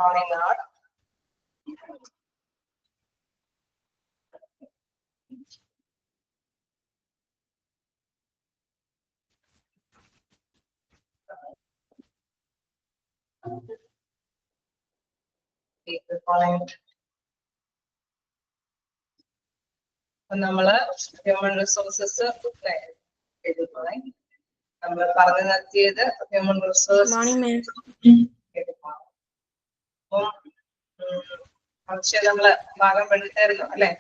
calling out. Okay, the following. നമ്മള് human resources നമ്മൾ പറഞ്ഞു നിർത്തിയത് ഹ്യൂമൻ റിസോഴ്സ് പക്ഷെ നമ്മള് ഭാഗം പഠിച്ചായിരുന്നു അല്ലെ?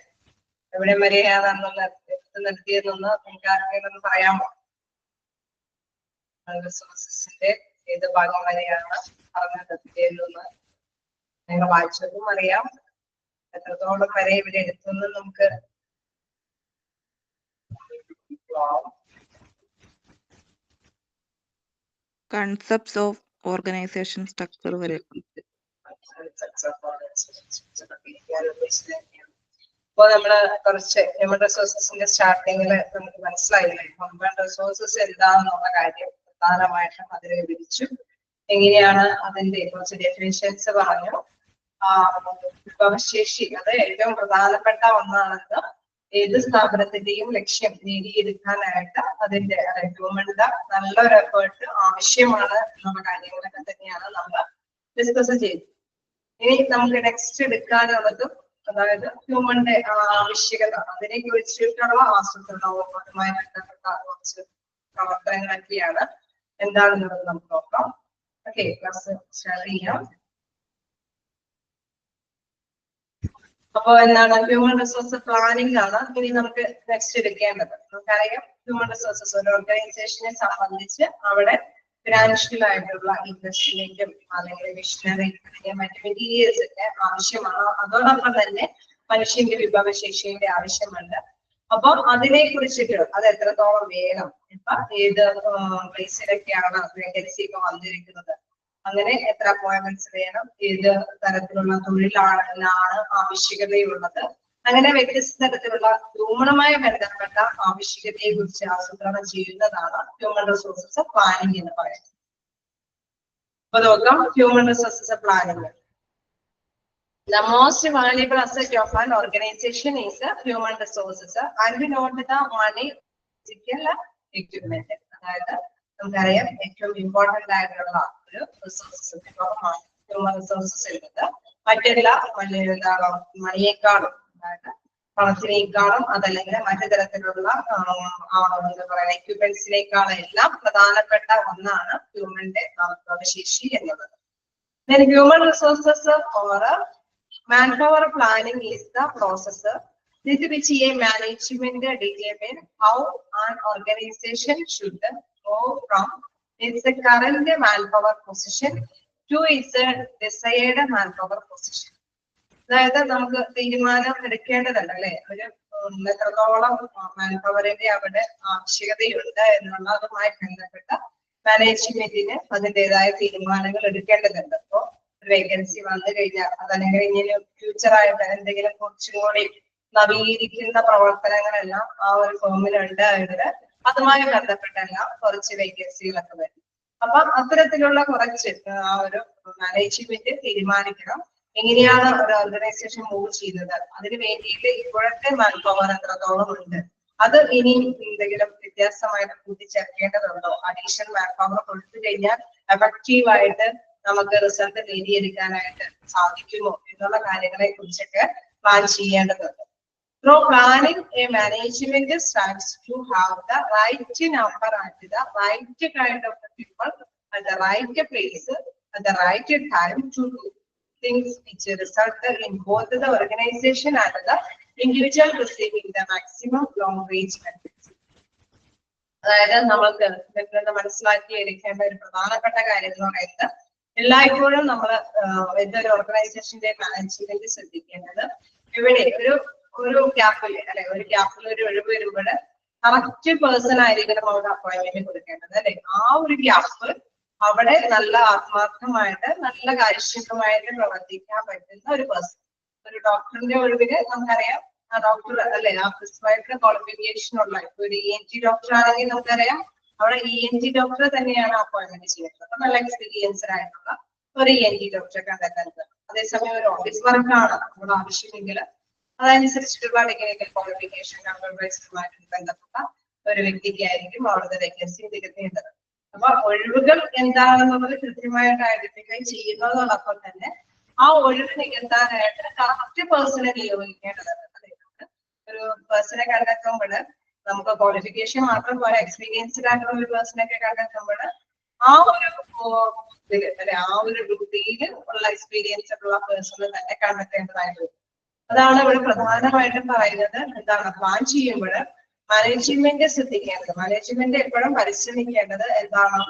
എവിടെ വരെയാണെന്നുള്ള നിർത്തിയതെന്ന് നിങ്ങൾക്ക് ആർക്കെങ്കിലും പറയാമോ? റിസോഴ്സസിന്റെ ഏത് ഭാഗം വരെയാണ് പറഞ്ഞു നിർത്തിയതെന്ന് നിങ്ങൾ വായിച്ചതും അറിയാം. എത്രത്തോളം വരെ ഇവിടെ എടുത്തുനിന്ന് നമുക്ക് concepts of organization structure വരെ. ഇപ്പൊ നമ്മള് കുറച്ച് ഹ്യൂമൻ റിസോഴ്സസിന്റെ സ്റ്റാർട്ടിങ്ങില് നമുക്ക് മനസ്സിലായില്ലേ ഹ്യൂമൻ റിസോഴ്സസ് എന്താണെന്നുള്ള കാര്യം പ്രധാനമായിട്ടും അതിനെ വിവരിച്ചു. എങ്ങനെയാണ് അതിന്റെ കുറച്ച് ഡെഫിനിഷൻസ് പറഞ്ഞു. വിഭവശേഷി അത് ഏറ്റവും പ്രധാനപ്പെട്ട ഒന്നാണെന്ന് ഏത് സ്ഥാപനത്തിന്റെയും ലക്ഷ്യം നേടിയെടുക്കാനായിട്ട് അതിന്റെ ഹ്യൂമന്റെ നല്ലൊരു എഫേർട്ട് ആവശ്യമാണ് എന്നുള്ള കാര്യങ്ങളൊക്കെ തന്നെയാണ് നമ്മൾ ഡിസ്കസ് ചെയ്തത്. ഇനി നമുക്ക് നെക്സ്റ്റ് എടുക്കാനുള്ളത് അതായത് ഹ്യൂമന്റെ ആവശ്യകത അതിനെ കുറിച്ചിട്ടുള്ള ആസൂത്രണവുമായി ബന്ധപ്പെട്ട കുറച്ച് പ്രവർത്തനങ്ങളൊക്കെയാണ് എന്താണെന്നുള്ളത് നമുക്ക് നോക്കാം. ഓക്കെ, ക്ലാസ് സ്റ്റാർട്ട് ചെയ്യാം. അപ്പൊ എന്താണ് ഹ്യൂമൻ റിസോഴ്സ് പ്ലാനിംഗ് ആണ് ഇനി നമുക്ക് നെക്സ്റ്റ് എടുക്കേണ്ടത്. നമുക്കറിയാം ഹ്യൂമൻ റിസോഴ്സസ് ഒരു ഓർഗനൈസേഷനെ സംബന്ധിച്ച് അവിടെ ഫിനാൻഷ്യൽ ആയിട്ടുള്ള ഇൻവെസ്റ്റ്മെന്റും അല്ലെങ്കിൽ മിഷനറി മറ്റു മെറ്റീരിയൽസ് ഒക്കെ ആവശ്യമാണ്. അതോടൊപ്പം തന്നെ മനുഷ്യന്റെ വിഭവശേഷിയുടെ ആവശ്യമുണ്ട്. അപ്പൊ അതിനെ കുറിച്ചിട്ട് അത് എത്രത്തോളം വേണം, ഇപ്പൊ ഏത് പ്ലേസിലൊക്കെയാണ് വേക്കൻസി ഒക്കെ വന്നിരിക്കുന്നത്, അങ്ങനെ എത്ര അപ്പോയിന്റ്മെന്റ്സ് വേണം, ഏത് തരത്തിലുള്ള തൊഴിലാണ് ആവശ്യകതയുള്ളത്, അങ്ങനെ വ്യത്യസ്ത തരത്തിലുള്ള ഹ്യൂമനുമായി ബന്ധപ്പെട്ട ആവശ്യകതയെ കുറിച്ച് ആസൂത്രണം ചെയ്യുന്നതാണ് ഹ്യൂമൻ റിസോഴ്സസ് പ്ലാനിംഗ് എന്ന് പറയുന്നത്. അപ്പൊ നോക്കാം human resources planning. The most valuable asset of an organization is human resources and not the money, physical equipment. അതായത് നമുക്കറിയാം ഏറ്റവും ഇമ്പോർട്ടന്റ് ആയിട്ടുള്ള ഒരു റിസോഴ്സസ് വിഭവമാണ് ഹ്യൂമൻ റിസോഴ്സസ് എന്നത്. മറ്റെല്ലാ മണിയേക്കാളും അതായത് പണത്തിനേക്കാളും അതല്ലെങ്കിൽ മറ്റു തരത്തിലുള്ള എന്താ പറയുക എക്യുപ്മെന്റ്സിനേക്കാളും എല്ലാം പ്രധാനപ്പെട്ട ഒന്നാണ് ഹ്യൂമന്റെ വിഭവശേഷി എന്നത്. Then human resources or manpower planning is the process with which a management determine how an organization should go from its current manpower position to its desired manpower position. അതായത് നമുക്ക് തീരുമാനം എടുക്കേണ്ടതുണ്ട് അല്ലെ, ഒരു എത്രത്തോളം മാൻപവറിന്റെ അവിടെ ആവശ്യകതയുണ്ട് എന്നുള്ളതുമായി ബന്ധപ്പെട്ട മാനേജ്മെന്റിന് അതിൻ്റെതായ തീരുമാനങ്ങൾ എടുക്കേണ്ടതുണ്ട്. അപ്പോ വേക്കൻസി വന്നു കഴിഞ്ഞാൽ അതല്ലെങ്കിൽ ഇങ്ങനെ ഫ്യൂച്ചറായിട്ട് എന്തെങ്കിലും കുറച്ചും കൂടി നവീകരിക്കുന്ന പ്രവർത്തനങ്ങളെല്ലാം ആ ഒരു ഫോമിലുണ്ട് എങ്കിൽ അതുമായി ബന്ധപ്പെട്ടെല്ലാം കുറച്ച് വേക്കൻസികളൊക്കെ വരും. അപ്പൊ അത്തരത്തിലുള്ള കുറച്ച് ആ ഒരു മാനേജ്മെന്റ് തീരുമാനിക്കണം എങ്ങനെയാണ് ഒരു ഓർഗനൈസേഷൻ മൂവ് ചെയ്യുന്നത്, അതിന് വേണ്ടിയിട്ട് ഇപ്പോഴത്തെ മാൻ പവർ എത്രത്തോളം ഉണ്ട്, അത് ഇനിയും എന്തെങ്കിലും വ്യത്യാസമായിട്ട് കൂട്ടിച്ചേർക്കേണ്ടതുണ്ടോ, അഡീഷണൽ മാൻ പവർ കൊടുത്തു കഴിഞ്ഞാൽ എഫക്റ്റീവായിട്ട് നമുക്ക് റിസൾട്ട് നേടിയെടുക്കാനായിട്ട് സാധിക്കുമോ എന്നുള്ള കാര്യങ്ങളെ കുറിച്ചൊക്കെ പ്ലാൻ ചെയ്യേണ്ടതുണ്ട്. Through planning, a management starts to have the right number and the right kind of people at the right place at the right time to do things which result in both the organization and the individual receiving the maximum long-range benefits. അതായത് നമ്മൾക്ക് മനസ്സിലാക്കിയിരിക്കേണ്ട ഒരു പ്രധാനപ്പെട്ട കാര്യം എന്ന് പറയുന്നത് എല്ലായ്പ്പോഴും നമ്മൾ എന്തൊരു ഓർഗനൈസേഷന്റെ മാനേജ്മെന്റ് ശ്രദ്ധിക്കേണ്ടത് ഇവിടെ ഒരു ഗ്യാപ്പിൽ അല്ലെ, ഒരു ഗ്യാപ്പിൽ ഒരു ഒഴിവ് വരുമ്പോൾ കറക്റ്റ് പേഴ്സൺ ആയിരിക്കണം അവിടെ അപ്പോയിന്റ്മെന്റ് കൊടുക്കേണ്ടത് അല്ലെ. ആ ഒരു ഗ്യാപ്പ് അവിടെ നല്ല ആത്മാർത്ഥമായിട്ട് നല്ല കാര്യക്ഷമമായിട്ട് പ്രവർത്തിക്കാൻ പറ്റുന്ന ഒരു പേഴ്സൺ. ഒരു ഡോക്ടറിന്റെ ഒഴിവില് നമുക്കറിയാം ആ ഡോക്ടർ അല്ലെ ആ പ്രിസ്ക്രൈബ്ഡ് ക്വാളിഫിക്കേഷൻ ഉള്ള ഒരു ENT ഡോക്ടർ ആണെങ്കിൽ നമുക്കറിയാം അവിടെ ENT ഡോക്ടർ തന്നെയാണ് അപ്പോയിന്റ്മെന്റ് ചെയ്യുന്നത്. അപ്പൊ നല്ല എക്സ്പീരിയൻസ്ഡ് ആയിട്ടുള്ള ഒരു ENT ഡോക്ടറെ കണ്ടെത്താൻ അതേസമയം ഒരു ഓഫീസ് വർക്കാണ് നമ്മുടെ ആവശ്യമെങ്കിൽ അതനുസരിച്ചിട്ടുള്ള ടെക്നിക്കൽ ക്വാളിഫിക്കേഷൻ കമ്പ്യൂട്ടറൈസുമായിട്ട് ബന്ധപ്പെട്ട ഒരു വ്യക്തിക്കായിരിക്കും അവിടുത്തെ വേക്കൻസി നികത്തേണ്ടത്. അപ്പൊ ഒഴിവുകൾ എന്താണെന്നുള്ളത് കൃത്യമായിട്ട് ഐഡന്റിഫൈ ചെയ്യുന്നതോടൊപ്പം തന്നെ ആ ഒഴിവ് നികത്താനായിട്ട് കറക്റ്റ് പേഴ്സണെ നിയോഗിക്കേണ്ടതാണ്. ഒരു പേഴ്സണെ കണ്ടെത്തുമ്പോൾ നമുക്ക് ക്വാളിഫിക്കേഷൻ മാത്രം പോലെ എക്സ്പീരിയൻസ്ഡ് ആയിട്ടുള്ള ഒരു പേഴ്സണെ ഒക്കെ കണ്ടെത്തുമ്പോൾ ആ ഒരു ഡ്യൂട്ടിയിൽ ഉള്ള എക്സ്പീരിയൻസ് ഉള്ള പേഴ്സണെ തന്നെ കണ്ടെത്തേണ്ടതായിട്ട് വരും. അതാണ് ഇവിടെ പ്രധാനമായിട്ടും പറയുന്നത്. എന്താണ് പ്ലാൻ ചെയ്യുമ്പോൾ മാനേജ്മെന്റ് ശ്രദ്ധിക്കേണ്ടത്, മാനേജ്മെന്റ് എപ്പോഴും പരിശ്രമിക്കേണ്ടത് എന്താണ്,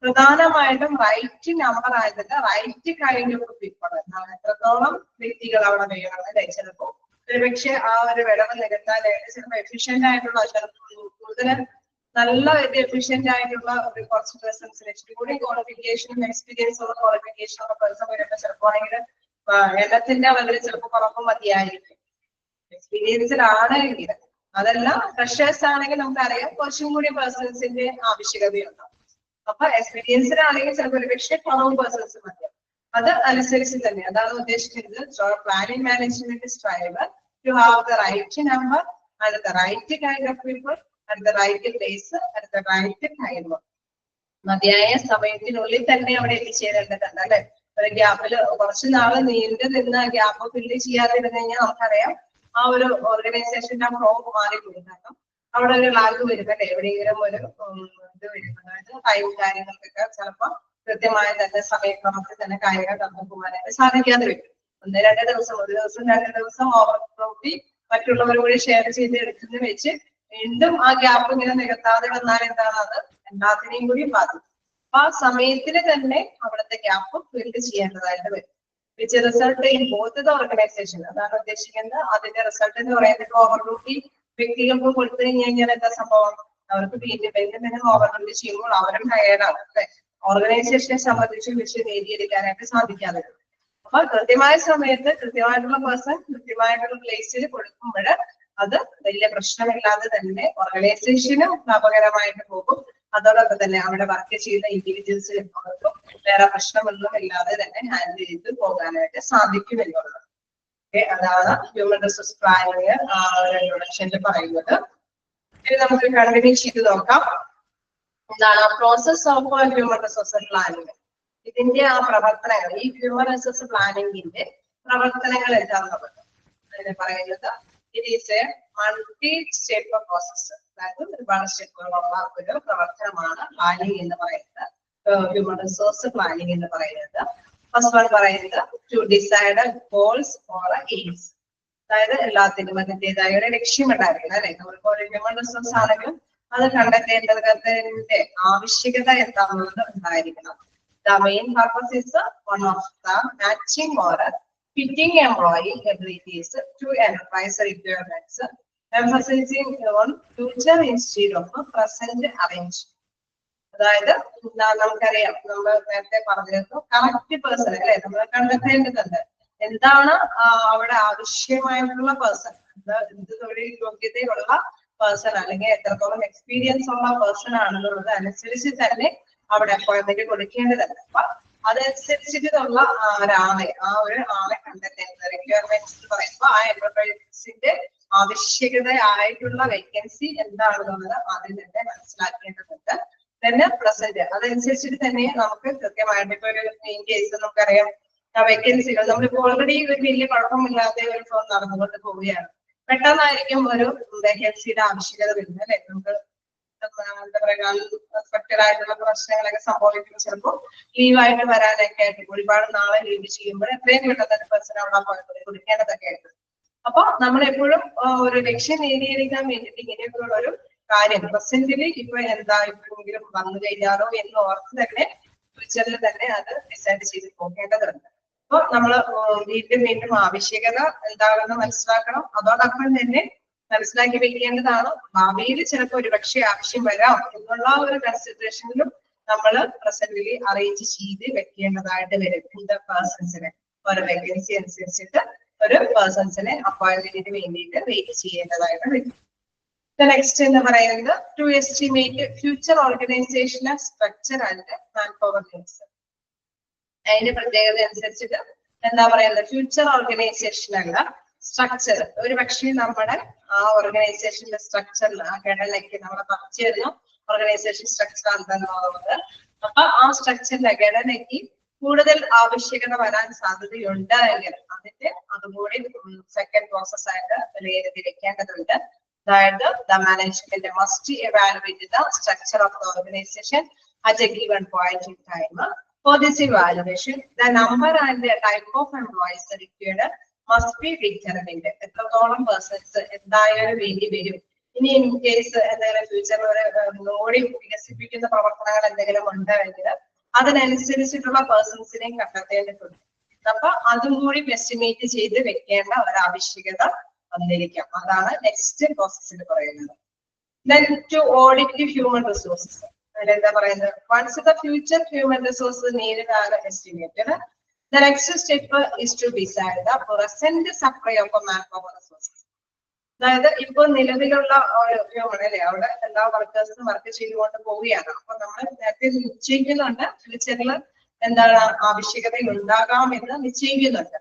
പ്രധാനമായിട്ടും റൈറ്റ് നമ്പർ ആയതിന്റെ റൈറ്റ് കൈൻഡ് ഓഫ് പീപ്പിൾ എന്താണ്, എത്രത്തോളം വ്യക്തികൾ അവിടെ വേണം അല്ലെ. ചിലപ്പോ ഒരുപക്ഷെ ആ ഒരു വിടവ് നികത്താനായിട്ട് ചിലപ്പോൾ എഫിഷ്യന്റ് ആയിട്ടുള്ള കൂടുതൽ നല്ല എഫിഷ്യന്റ് ആയിട്ടുള്ള ഒരു കുറച്ച് പേഴ്സൺസിന് ഇച്ചിരി കൂടി ക്വാളിഫിക്കേഷനും എക്സ്പീരിയൻസ് ഉള്ള ക്വാളിഫിക്കേഷൻ ഉള്ള പേഴ്സൺ വരുമ്പോൾ ചിലപ്പോൾ ആണെങ്കിൽ എണ്ണത്തിന്റെ അളവിൽ ചിലപ്പോൾ കുറവ് മതിയായിരിക്കും. എക്സ്പീരിയൻസ്ഡ് ആണെങ്കിൽ അതല്ല ഫ്രഷേഴ്സ് ആണെങ്കിൽ നമുക്കറിയാം കുറച്ചും കൂടി പേഴ്സൺസിന്റെ ആവശ്യകതയുണ്ട്. അപ്പൊ എക്സ്പീരിയൻസ്ഡ് ആണെങ്കിൽ ചിലപ്പോൾ ഒരു പക്ഷേ കുറവ് പേഴ്സൺസ് മതി. അത് അനുസരിച്ച് തന്നെ അതാണ് ഉദ്ദേശിക്കുന്നത്. Planning management strive to have the right number and the right kind of people at the right place at the right time. മതിയായ സമയത്തിനുള്ളിൽ തന്നെ അവിടെ എത്തിച്ചേരേണ്ടതുണ്ട് അല്ലെ. ഒരു ഗ്യാപ്പില് കുറച്ച് നാള് നീണ്ടു നിന്ന് ഗ്യാപ്പ് ഫില്ല് ചെയ്യാതിരുന്നു കഴിഞ്ഞാൽ നമുക്കറിയാം ആ ഒരു ഓർഗനൈസേഷന്റെ ഫ്ലോ മാറിപ്പോയി. കാരണം അവിടെ ഒരു ലാഗ് വരുന്നല്ലേ, എവിടെയെങ്കിലും ഒരു ഇത് വരും. അതായത് ടൈം കാര്യങ്ങൾക്കൊക്കെ ചിലപ്പോൾ കൃത്യമായ തന്നെ സമയക്രമത്തിൽ തന്നെ കാര്യങ്ങൾ കടന്നു പോകാനായിട്ട് സാധിക്കാതെ വരും. 1-2 ദിവസം, ഒരു ദിവസം 2 ദിവസം ഓവർഫ്ലോട്ടി മറ്റുള്ളവർ കൂടി ഷെയർ ചെയ്ത് എടുക്കുന്ന വെച്ച് വീണ്ടും ആ ഗ്യാപ്പ് ഇങ്ങനെ നികത്താതെ വന്നാൽ എന്താണ്, അത് എല്ലാത്തിനെയും കൂടി ബാധിക്കും. അപ്പൊ ആ സമയത്തിന് തന്നെ അവിടുത്തെ ഗ്യാപ്പ് ഫില്ല് ചെയ്യേണ്ടതായിട്ട് വരും. Which result in both the organisation. അതാണ് ഉദ്ദേശിക്കുന്നത്. അതിന്റെ റിസൾട്ട് എന്ന് പറയുന്നത് ഓവർഡ്യൂട്ടി വ്യക്തികൾക്ക് കൊടുത്തു കഴിഞ്ഞാൽ എന്താ സംഭവം, അവർക്ക് വീണ്ടും ഓവർഡ്യൂട്ടി ചെയ്യുമ്പോൾ അവരും ടയേർഡാണ് അല്ലെ. ഓർഗനൈസേഷനെ സംബന്ധിച്ച് വിഷയം നേടിയെടുക്കാനായിട്ട് സാധിക്കാതെ. അപ്പൊ കൃത്യമായ സമയത്ത് കൃത്യമായിട്ടുള്ള പേഴ്സൺ കൃത്യമായിട്ടുള്ള പ്ലേസിൽ കൊടുക്കുമ്പോൾ അത് വലിയ പ്രശ്നമില്ലാതെ തന്നെ ഓർഗനൈസേഷനും ലാഭകരമായിട്ട് പോകും. അതോടൊപ്പം തന്നെ അവിടെ വർക്ക് ചെയ്യുന്ന ഇൻഡിവിജ്വൽസിനും അവർക്കും വേറെ പ്രശ്നമൊന്നും ഇല്ലാതെ തന്നെ ഹാൻഡിൽ ചെയ്ത് പോകാനായിട്ട് സാധിക്കും എന്നുള്ളത്. അതാണ് ഹ്യൂമൻ റിസോഴ്സ് പ്ലാനിങ് ഇൻട്രൊഡക്ഷനിൽ പറയുന്നത്. ഇനി നമുക്ക് കണ്ടിന്യൂ ചെയ്ത് നോക്കാം. എന്താണ് process of human resource planning. ഇതിന്റെ ആ പ്രവർത്തനങ്ങൾ, ഈ ഹ്യൂമൻ റിസോഴ്സ് പ്ലാനിങ്ങിന്റെ പ്രവർത്തനങ്ങൾ എന്താണെന്നുള്ളത് അതിന് പറയുന്നത് it is a multi step process. അതായത് ഒരുപാട് സ്റ്റെപ്പുകളുള്ള ഒരു പ്രവർത്തനമാണ് പ്ലാനിങ് എന്ന് പറയുന്നത്, ഹ്യൂമൻ റിസോഴ്സ് പ്ലാനിങ് എന്ന് പറയുന്നത്. ഫസ്റ്റ് വൺ പറയുന്നത് to decide goals or aims. അതായത് എല്ലാത്തിനും അതിൻ്റെതായ ഒരു ലക്ഷ്യം ഉണ്ടായിരിക്കണം അല്ലെ. നമ്മളിപ്പോ ഒരു ഹ്യൂമൻ റിസോഴ്സ് ആണെങ്കിലും അത് കണ്ടെത്തേണ്ടതിന്റെ ആവശ്യകത എന്താണെന്നുള്ളത് ഉണ്ടായിരിക്കണം. The main purpose is one of the matching or fitting employee abilities to enterprise requirements, emphasizing on future instead of present arrangement. അതായത് നമുക്കറിയാം, നമ്മൾ നേരത്തെ പറഞ്ഞിരുന്നു കറക്റ്റ് പേഴ്സൺ അല്ലെ നമ്മൾ കണ്ടെത്തേണ്ടതുണ്ട്. എന്താണ് അവിടെ ആവശ്യമായിട്ടുള്ള പേഴ്സൺ, എന്ത് തൊഴിൽ യോഗ്യതയുള്ള പേഴ്സൺ അല്ലെങ്കിൽ എത്രത്തോളം എക്സ്പീരിയൻസ് ഉള്ള പേഴ്സൺ ആണെന്നുള്ളത് അനുസരിച്ച് തന്നെ അവിടെ അപ്പോയിന്റ്മെന്റ് കൊടുക്കേണ്ടതുണ്ട്. അപ്പൊ അതനുസരിച്ചിട്ടുള്ള ഒരു ആളെ കണ്ടെത്തേണ്ടത്. റിക്വയർമെന്റ്സ് എന്ന് പറയുമ്പോൾ ആ എന്റർപ്രൈസിന്റെ ആവശ്യകതയായിട്ടുള്ള വേക്കൻസി എന്താണെന്നുള്ളത് ആദ്യം തന്നെ മനസ്സിലാക്കേണ്ടതുണ്ട്. പിന്നെ പ്രസന്റ് അതനുസരിച്ചിട്ട് തന്നെ നമുക്ക് കൃത്യമായിട്ട് ഇപ്പൊ ഒരു മെയിൻ കേസ് നമുക്കറിയാം വേക്കൻസികൾ നമ്മളിപ്പോ ഓൾറെഡി ഒരു വലിയ കുഴപ്പമില്ലാതെ ഒരു ഫോം നടന്നുകൊണ്ട് പോവുകയാണ്. പെട്ടെന്നായിരിക്കും ഒരു വേക്കൻസിയുടെ ആവശ്യകത വരുന്നത് അല്ലെ. നമുക്ക് എന്താ പറയുക അൺഎക്സ്പെക്ടഡ് ആയിട്ടുള്ള പ്രശ്നങ്ങളൊക്കെ സംഭവിക്കും. ചിലപ്പോൾ ലീവായിട്ട് വരാനൊക്കെ ആയിട്ട് ഒരുപാട് നാളെ ലീവ് ചെയ്യുമ്പോൾ എത്രയും പെട്ടെന്ന് പേഴ്സൺ അവിടെ അപ്പോയിന്റ്മെന്റ് കൊടുക്കേണ്ടതൊക്കെ ആയിട്ട്. അപ്പൊ നമ്മൾ എപ്പോഴും ഒരു ലക്ഷ്യം നേടിയെടുക്കാൻ വേണ്ടിയിട്ട് ഇങ്ങനെയൊക്കെയുള്ള ഒരു കാര്യം പ്രസന്റില് ഇപ്പൊ എന്താ ഇപ്പോഴെങ്കിലും വന്നു കഴിഞ്ഞാലോ എന്ന് ഓർത്ത് തന്നെ ഫ്യൂച്ചറിൽ തന്നെ അത് ഡിസൈഡ് ചെയ്ത് പോകേണ്ടതുണ്ട്. അപ്പൊ നമ്മള് വീണ്ടും ആവശ്യകത എന്താണെന്ന് മനസ്സിലാക്കണം. അതോടൊപ്പം തന്നെ മനസ്സിലാക്കി വെക്കേണ്ടതാണ് ഭാവിയിൽ ചിലപ്പോൾ ഒരു പക്ഷേ ആവശ്യം വരാം എന്നുള്ള ഒരു കൺസിഡറേഷനിലും നമ്മൾ പ്രസന്റില് അറേഞ്ച് ചെയ്ത് വെക്കേണ്ടതായിട്ട് വരും. இந்த പേഴ്സൺസിനെ ഒരു വേക്കൻസി അനുസരിച്ചിട്ട് ഒരു പേഴ്സൺസിനെ അപ്പോയിന്റ്മെന്റിന് വേണ്ടിയിട്ട് വെയിറ്റ് ചെയ്യേണ്ടതായിട്ട് വരും. നെക്സ്റ്റ് എന്ന് പറയുന്നത് to estimate future organisational structure and manpower needs. അതിന്റെ പ്രത്യേകത അനുസരിച്ചിട്ട് എന്താ പറയുന്നത് ഫ്യൂച്ചർ ഓർഗനൈസേഷനല്ല സ്ട്രക്ചർ. ഒരു പക്ഷേ നമ്മുടെ ആ ഓർഗനൈസേഷന്റെ സ്ട്രക്ചറിൽ ആ ഘടനയ്ക്ക് നമ്മളെ പഠിച്ചു തരുന്ന ഓർഗനൈസേഷൻ സ്ട്രക്ചർ എന്താണെന്നുള്ളത്, അപ്പൊ ആ സ്ട്രക്ചറിന്റെ ഘടനയ്ക്ക് കൂടുതൽ ആവശ്യകത വരാൻ സാധ്യതയുണ്ട് എങ്കിൽ അതിന്റെ അതുകൂടി സെക്കൻഡ് പ്രോസസ് ആയിട്ട് വിലയിരുത്തി വെക്കേണ്ടതുണ്ട്. അതായത് the management must evaluate the structure of the organisation at A given point in time. For this evaluation, the number and the type of employees required must be determined. എത്രത്തോളം persons എന്തായാലും വേണ്ടി വരും. ഇനി in case എന്തെങ്കിലും ഫ്യൂച്ചറിൽ ഓടി വികസിപ്പിക്കുന്ന പ്രവർത്തനങ്ങൾ എന്തെങ്കിലും ഉണ്ടെങ്കിൽ അതിനനുസരിച്ചിട്ടുള്ള പേഴ്സൺസിനെയും കണ്ടെത്തേണ്ടതുണ്ട്. അപ്പൊ അതും കൂടി എസ്റ്റിമേറ്റ് ചെയ്ത് വെക്കേണ്ട ഒരു ആവശ്യകത വന്നിരിക്കാം. അതാണ് നെക്സ്റ്റ് പ്രോസസ്സിൽ പറയുന്നത്. Then to audit the human resources. എന്താ പറയുന്നത്, once the future human resources needed are estimated, the next step is to decide the present supply of manpower resources. അതായത് ഇപ്പൊ നിലവിലുള്ള അല്ലേ അവിടെ എല്ലാ വർക്കേഴ്സും വർക്ക് ചെയ്തുകൊണ്ട് പോവുകയാണ്. അപ്പൊ നമ്മൾ നേരത്തെ നിശ്ചയിക്കുന്നുണ്ട് ഫ്യൂച്ചറിൽ എന്താണ് ആവശ്യകത ഉണ്ടാകാമെന്ന് നിശ്ചയിക്കുന്നുണ്ട്.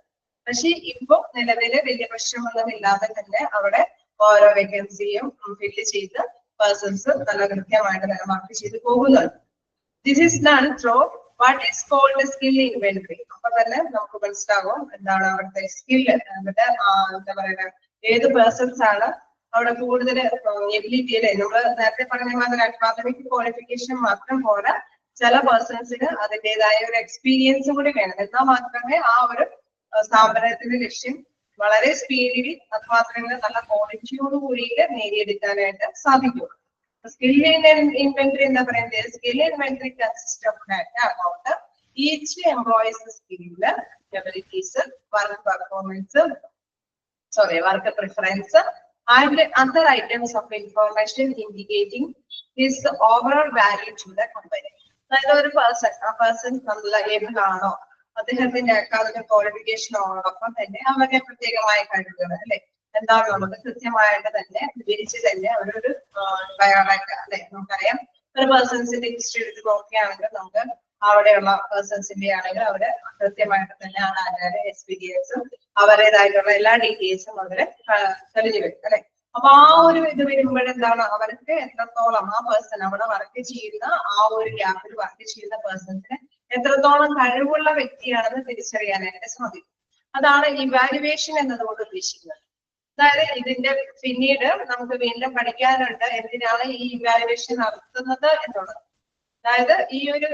പക്ഷെ ഇപ്പൊ നിലവില് വലിയ പ്രശ്നമൊന്നും ഇല്ലാതെ തന്നെ അവിടെ ഓരോ വേക്കൻസിയും ഫില്ല് ചെയ്ത് പേഴ്സൺസ് നല്ല കൃത്യമായിട്ട് തന്നെ വർക്ക് ചെയ്ത് പോകുന്നുണ്ട്. This is done through what is called skill inventory. അപ്പൊ തന്നെ നമുക്ക് മനസ്സിലാകും എന്താണ് അവിടുത്തെ സ്കില്ല്, എന്നിട്ട് എന്താ പറയുക ഏത് പേഴ്സൺസ് ആണ് അവിടെ കൂടുതൽ എബിലിറ്റി അല്ലെ. നമ്മൾ നേരത്തെ പറഞ്ഞ മാതിരി അക്കാദമിക് ക്വാളിഫിക്കേഷൻ മാത്രം പോരാ, ചില പേഴ്സൺസിന് അതിൻ്റെതായ ഒരു എക്സ്പീരിയൻസും കൂടി വേണം. എന്നാൽ മാത്രമേ ആ ഒരു സ്ഥാപനത്തിന്റെ ലക്ഷ്യം വളരെ സ്പീഡിൽ അത് മാത്രമല്ല നല്ല ക്വാളിറ്റിയോട് കൂടിയിട്ട് നേടിയെടുക്കാനായിട്ട് സാധിക്കും. സ്കിൽ ഇൻവെന്ററി എന്താ പറയുന്നത്, skill inventory consist of data about each employees skill, abilities, work performance, work preference and other items of information indicating his overall value to the company. അതായത് ഒരു ആ പേഴ്സൺ നല്ല ഏബിൾ ആണോ, അദ്ദേഹത്തിന്റെ അക്കാദമിക് ക്വാളിഫിക്കേഷനോടൊപ്പം തന്നെ അവരുടെ പ്രത്യേകമായ കഴിവുകൾ അല്ലെ എന്താണ് നമുക്ക് കൃത്യമായിട്ട് തന്നെ വിവരിച്ച് തന്നെ ഒരു ബയോഡാറ്റ അല്ലെ. നമുക്കറിയാം ഒരു പേഴ്സൺസിന്റെ ഹിസ്റ്ററി എടുത്ത് നോക്കുകയാണെങ്കിൽ നമുക്ക് അവിടെയുള്ള പേഴ്സൺസിന്റെ ആണെങ്കിൽ അവര് കൃത്യമായിട്ട് തന്നെ ആ ഡാറ്റയുടെ എക്സ്പീരിയൻസും അവരുടേതായിട്ടുള്ള എല്ലാ ഡീറ്റെയിൽസും അവര് തെളിഞ്ഞു വരും അല്ലെ. അപ്പൊ ആ ഒരു ഇത് വരുമ്പോഴെന്താണ് അവർക്ക് എത്രത്തോളം ആ പേഴ്സൺ അവിടെ വർക്ക് ചെയ്യുന്ന ആ ഒരു ഗ്യാപ്പിൽ വർക്ക് ചെയ്യുന്ന പേഴ്സൺസിന് എത്രത്തോളം കഴിവുള്ള വ്യക്തിയാണെന്ന് തിരിച്ചറിയാനായിട്ട് സാധിക്കും. അതാണ് ഇവാലുവേഷൻ എന്നതുകൊണ്ട് ഉദ്ദേശിക്കുന്നത്. അതായത് ഇതിന്റെ പിന്നീട് നമുക്ക് വീണ്ടും പഠിക്കാനുണ്ട് എന്തിനാണ് ഈ ഇവാലുവേഷൻ നടത്തുന്നത് എന്നുള്ളത്. അതായത് ഈ ഒരു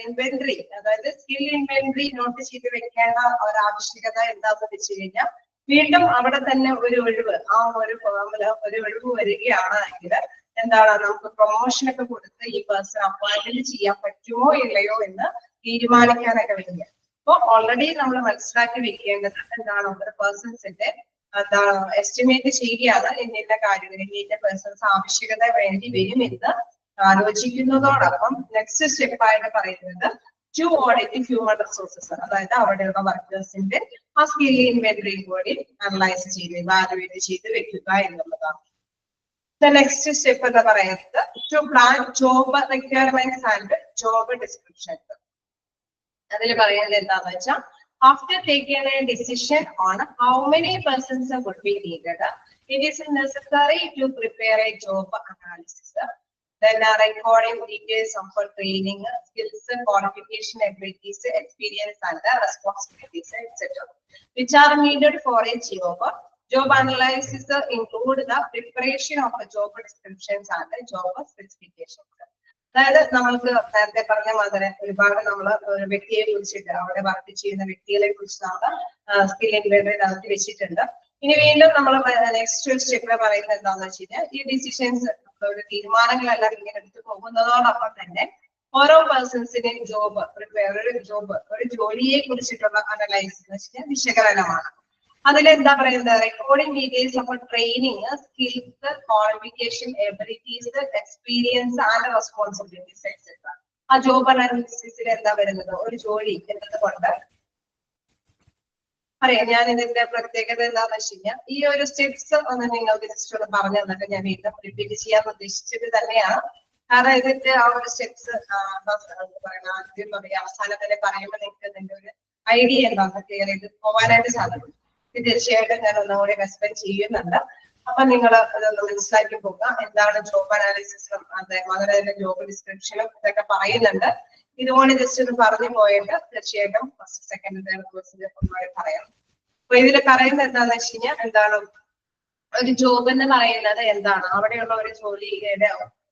ഇൻവെന്ററി, അതായത് സ്കിൽ ഇൻവെന്ററി നോട്ട് ചെയ്ത് വെക്കേണ്ട ഒരു ആവശ്യകത എന്താണെന്ന് വെച്ച് കഴിഞ്ഞാൽ വീണ്ടും അവിടെ തന്നെ ഒരു ഒഴിവ്, ആ ഒരു ഫോമില് ഒരു ഒഴിവ് വരികയാണെങ്കിൽ എന്താണ് നമുക്ക് പ്രൊമോഷൻ ഒക്കെ കൊടുത്ത് ഈ പേഴ്സൺ അപ്പോയിന്റ്മെന്റ് ചെയ്യാൻ പറ്റുമോ ഇല്ലയോ എന്ന് തീരുമാനിക്കാനൊക്കെ വരിക. അപ്പൊ ഓൾറെഡി നമ്മൾ മനസ്സിലാക്കി വെക്കേണ്ടത് എന്താണ് ഒരു പേഴ്സൺസിന്റെ എന്താണ് എസ്റ്റിമേറ്റ് ചെയ്യുകയാണ് ഇന്ന കാര്യങ്ങൾ ഇന്ന പേഴ്സൺസ് ആവശ്യകത വേണ്ടി വരും എന്ന് ആലോചിക്കുന്നതോടൊപ്പം നെക്സ്റ്റ് സ്റ്റെപ്പ് ആയിട്ട് പറയുന്നത് ടു ഓഡിറ്റ് ഹ്യൂമൻ റിസോഴ്സസ്, അതായത് അവിടെയുള്ള വർക്കേഴ്സിന്റെ ആ സ്കിൽ ഇൻവെന്ററി കൂടി അനലൈസ് ചെയ്ത് ഇവാലുവേറ്റ് ചെയ്ത് വെക്കുക എന്നുള്ളതാണ്. നെക്സ്റ്റ് സ്റ്റെപ്പ് എന്ന് പറയുന്നത് to plan job requirements and job descriptions. അതിൽ പറയുന്നത് എന്താന്ന് വെച്ചാൽ after taking a decision on how many persons would be needed, it is necessary to prepare a job analysis. Then recording details of training, skills, qualification, abilities, experience, and responsibilities, etc., which are needed for a job. Job analysis include the preparation of the job descriptions and the job specifications. അതായത് നമ്മൾക്ക് നേരത്തെ പറഞ്ഞ മാതിരി ഒരുപാട് നമ്മൾ ഒരു വ്യക്തിയെ കുറിച്ചിട്ട് അവിടെ വർക്ക് ചെയ്യുന്ന വ്യക്തികളെ കുറിച്ച് നമ്മൾ സ്കിൽ ഇൻവെന്ററി നടത്തി വെച്ചിട്ടുണ്ട്. ഇനി വീണ്ടും നമ്മൾ നെക്സ്റ്റ് സ്റ്റെപ്പിൽ പറയുന്നത് എന്താണെന്ന് വെച്ച് കഴിഞ്ഞാൽ ഈ ഡിസിഷൻസ് ഒരു തീരുമാനങ്ങളെല്ലാം ഇങ്ങനെ എടുത്ത് പോകുന്നതോടൊപ്പം തന്നെ ഓരോ പേഴ്സൺസിനെയും ഒരു ജോലിയെ കുറിച്ചിട്ടുള്ള അനലൈസ് എന്ന് വെച്ചാൽ വിശകലനമാണ്. അതിലെന്താ പറയുന്നത് recording details of training, skills, qualification, abilities, experience and responsibilities etcetera. ആ ജോബ് അനാലിസിസിൽ എന്താ വരുന്നത് ഒരു ജോലി എന്നത് കൊണ്ട് അറിയാം. ഞാൻ ഇതിന്റെ പ്രത്യേകത എന്താണെന്ന് വെച്ച് കഴിഞ്ഞാൽ ഈ ഒരു സ്റ്റെപ്സ് ഒന്ന് നിങ്ങൾക്ക് ജസ്റ്റ് ഒന്ന് പറഞ്ഞു തന്നിട്ട് ഞാൻ വീണ്ടും റിപ്പീറ്റ് ചെയ്യാൻ ഉദ്ദേശിച്ചത് തന്നെയാണ്. കാരണം ഇതിന്റെ ആ ഒരു സ്റ്റെപ്സ് ആദ്യം അവസാനം തന്നെ പറയുമ്പോൾ നിങ്ങൾക്ക് ഇതിന്റെ ഒരു ഐഡിയ എന്താണെന്ന് ക്ലിയർ ചെയ്ത് പോകാനായിട്ട് സാധിക്കും. ഇത് തീർച്ചയായിട്ടും ഞാൻ ഒന്നുകൂടി റെസ്പെക്ട് ചെയ്യുന്നുണ്ട്. അപ്പൊ നിങ്ങൾ അതൊന്ന് മനസ്സിലാക്കി പോകുക. എന്താണ് ജോബ് അനാലിസിസും അതുപോലെ തന്നെ ജോബ് ഡിസ്ക്രിപ്ഷനും ഇതൊക്കെ പറയുന്നുണ്ട്. ഇതുകൊണ്ട് ജസ്റ്റ് ഒന്ന് പറഞ്ഞു പോയിട്ട് തീർച്ചയായിട്ടും ഫസ്റ്റ് സെക്കൻഡ് തേർഡ് കോഴ്സിന്റെ ഒന്നുകൂടി പറയാം. അപ്പൊ ഇതിൽ പറയുന്നത് എന്താണെന്ന് വെച്ച് കഴിഞ്ഞാൽ എന്താണ് ഒരു ജോബ് എന്ന് പറയുന്നത് എന്താണ്, അവിടെയുള്ള ഒരു ജോലിയുടെ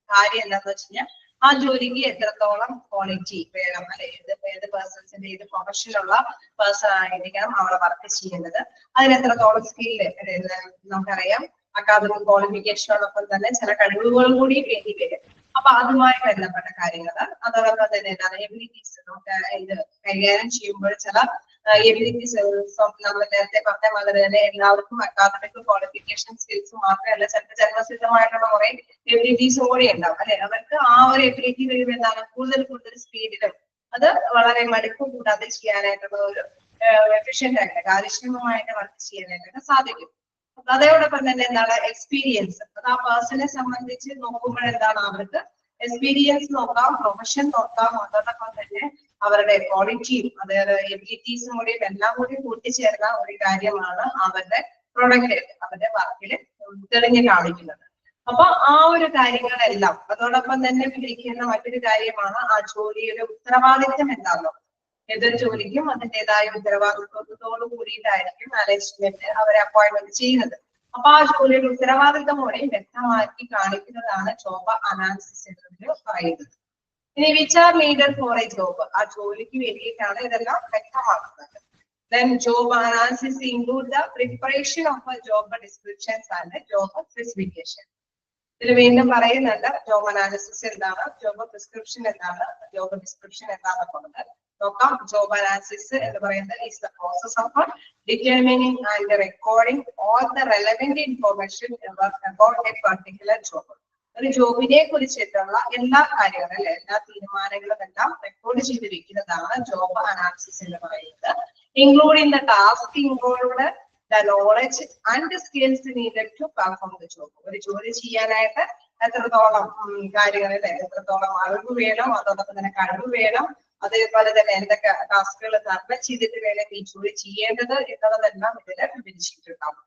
കാര്യം എന്താന്ന് വെച്ച് കഴിഞ്ഞാൽ ആ ജോലിക്ക് എത്രത്തോളം ക്വാളിറ്റി വേണം, അല്ലെ ഏത് പേഴ്സൺസിന്റെ ഏത് പ്രൊഫഷനുള്ള പേഴ്സൺ ആയിരിക്കണം അവിടെ വർക്ക് ചെയ്യുന്നത്, അതിന് എത്രത്തോളം സ്കില്ല് നമുക്കറിയാം. അക്കാദമിക് ക്വാളിഫിക്കേഷനോടൊപ്പം തന്നെ ചില കഴിവുകളും കൂടി വേണ്ടി വരും. അപ്പൊ അതുമായി ബന്ധപ്പെട്ട കാര്യങ്ങൾ, അതോടൊപ്പം തന്നെ എന്താണ് എബിലിറ്റീസ്, നമുക്ക് ഇത് കൈകാര്യം ചെയ്യുമ്പോൾ ചില എബിലിറ്റീസ് നമ്മൾ നേരത്തെ പറഞ്ഞ മാതിരി തന്നെ എല്ലാവർക്കും അക്കാദമിക് ക്വാളിഫിക്കേഷൻ സ്കിൽസ് മാത്രമല്ല, ചിലപ്പോൾ ജന്മസിദ്ധമായിട്ടുള്ള കുറെ എബിലിറ്റീസും കൂടി ഉണ്ടാവും അല്ലെ. അവർക്ക് ആ ഒരു എബിലിറ്റി വരുമ്പോൾ എന്താണ് കൂടുതൽ സ്പീഡിലും അത് വളരെ മടുപ്പ് കൂടാതെ ചെയ്യാനായിട്ടുള്ള ഒരു എഫിഷ്യന്റ് ആയിട്ട് കാര്യക്ഷമമായിട്ട് വർക്ക് ചെയ്യാനായിട്ട് സാധിക്കും. അതോടൊപ്പം തന്നെ എന്താണ് എക്സ്പീരിയൻസ്, അത് ആ പേഴ്സണെ സംബന്ധിച്ച് നോക്കുമ്പോൾ എന്താണ് അവർക്ക് എക്സ്പീരിയൻസ് നോക്കാം, പ്രൊഫഷൻ നോക്കാം, അതോടൊപ്പം തന്നെ അവരുടെ ക്വാളിറ്റിയും അതായത് എബിലിറ്റീസും കൂടി എല്ലാം കൂടി കൂട്ടിച്ചേർന്ന ഒരു കാര്യമാണ് അവരുടെ പ്രൊഡക്റ്റ് അവരുടെ വർക്കിൽ തെളിഞ്ഞു കാണിക്കുന്നത്. അപ്പൊ ആ ഒരു കാര്യങ്ങളെല്ലാം അതോടൊപ്പം തന്നെ വിവരിക്കുന്ന മറ്റൊരു കാര്യമാണ് ആ ജോലിയുടെ ഉത്തരവാദിത്വം എന്താണോ. ഏതൊരു ജോലിക്കും അതിൻ്റെതായ ഉത്തരവാദിത്വത്തോടു കൂടിയിട്ടായിരിക്കും മാനേജ്മെന്റ് അവരെ അപ്പോയിന്റ്മെന്റ് ചെയ്യുന്നത്. അപ്പൊ ആ ജോലിയുടെ ഉത്തരവാദിത്വം കൂടെ വ്യക്തമാക്കി കാണിക്കുന്നതാണ് ജോബ് അനാലിസിസ് എന്നതിൽ പറയുന്നത്. ഇനി which are needed for A job, ആ ജോലിക്ക് വേണ്ടിയിട്ടാണ് ഇതെല്ലാം വ്യക്തമാക്കുന്നത്. Then job analysis include the preparation of a job descriptions and job specification. ഇതിൽ വീണ്ടും പറയുന്നുണ്ട് ജോബ് അനാലിസിസ് എന്താണ്, ജോബ് പ്രിസ്ക്രിപ്ഷൻ എന്താണ്, ജോബ് ഡിസ്ക്രിപ്ഷൻ എന്താണെന്നുള്ളത് നോക്കാം. ജോബ് അനാലിസിസ് എന്ന് പറയുന്നത് is the process of determining and recording all the relevant information about a particular job. ഒരു ജോബിനെ കുറിച്ചിട്ടുള്ള എല്ലാ കാര്യങ്ങളും അല്ലെ, എല്ലാ തീരുമാനങ്ങളും എല്ലാം റെക്കോർഡ് ചെയ്ത് വെക്കുന്നതാണ് ജോബ് അനാലിസിസ് എന്ന് പറയുന്നത്. Including the task involved, the knowledge and skills needed to perform the job. ഒരു ജോലി ചെയ്യാനായിട്ട് എത്രത്തോളം കാര്യങ്ങൾ അല്ലെ, എത്രത്തോളം അറിവ് വേണം, അതോടൊപ്പം തന്നെ കഴിവ് വേണം, അതേപോലെ തന്നെ എന്തൊക്കെ ടാസ്കുകൾ തരണം ചെയ്തിട്ട് വേണം ഈ ജോലി ചെയ്യേണ്ടത് എന്നുള്ളതെല്ലാം ഇതിൽ വിവരിച്ചിട്ടുണ്ടാവും.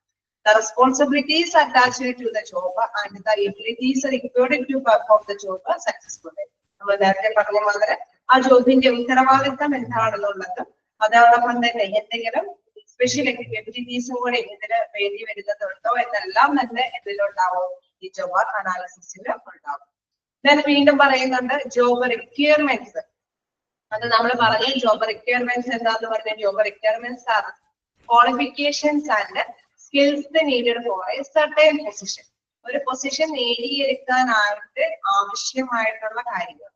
The responsibilities attached to the job and the abilities required to perform the job successfully. നമ്മൾ നേരത്തെ പറഞ്ഞ മാതിരി ആ ജോബിന്റെ ഉത്തരവാദിത്തം എന്താണെന്നുള്ളത് അതോടൊപ്പം തന്നെ എന്തെങ്കിലും സ്പെഷ്യൽ എബിലിറ്റീസും കൂടി ഇതിന് വേണ്ടി വരുന്നതുണ്ടോ എന്നെല്ലാം തന്നെ ഇതിലുണ്ടാവും, ഈ ജോബ് അനാലിസിസിൽ ഉണ്ടാവും. ഞാൻ വീണ്ടും പറയുന്നുണ്ട് ജോബ് റിക്വയർമെന്റ്സ്. അത് നമ്മൾ പറഞ്ഞ ജോബ് റിക്വയർമെന്റ്സ് എന്താന്ന് പറഞ്ഞ ജോബ് റിക്വയർമെന്റ്സ് ആണ് qualifications and skills needed for A certain position. ഒരു പൊസിഷൻ നേടിയെടുക്കാനായിട്ട് ആവശ്യമായിട്ടുള്ള കാര്യങ്ങൾ.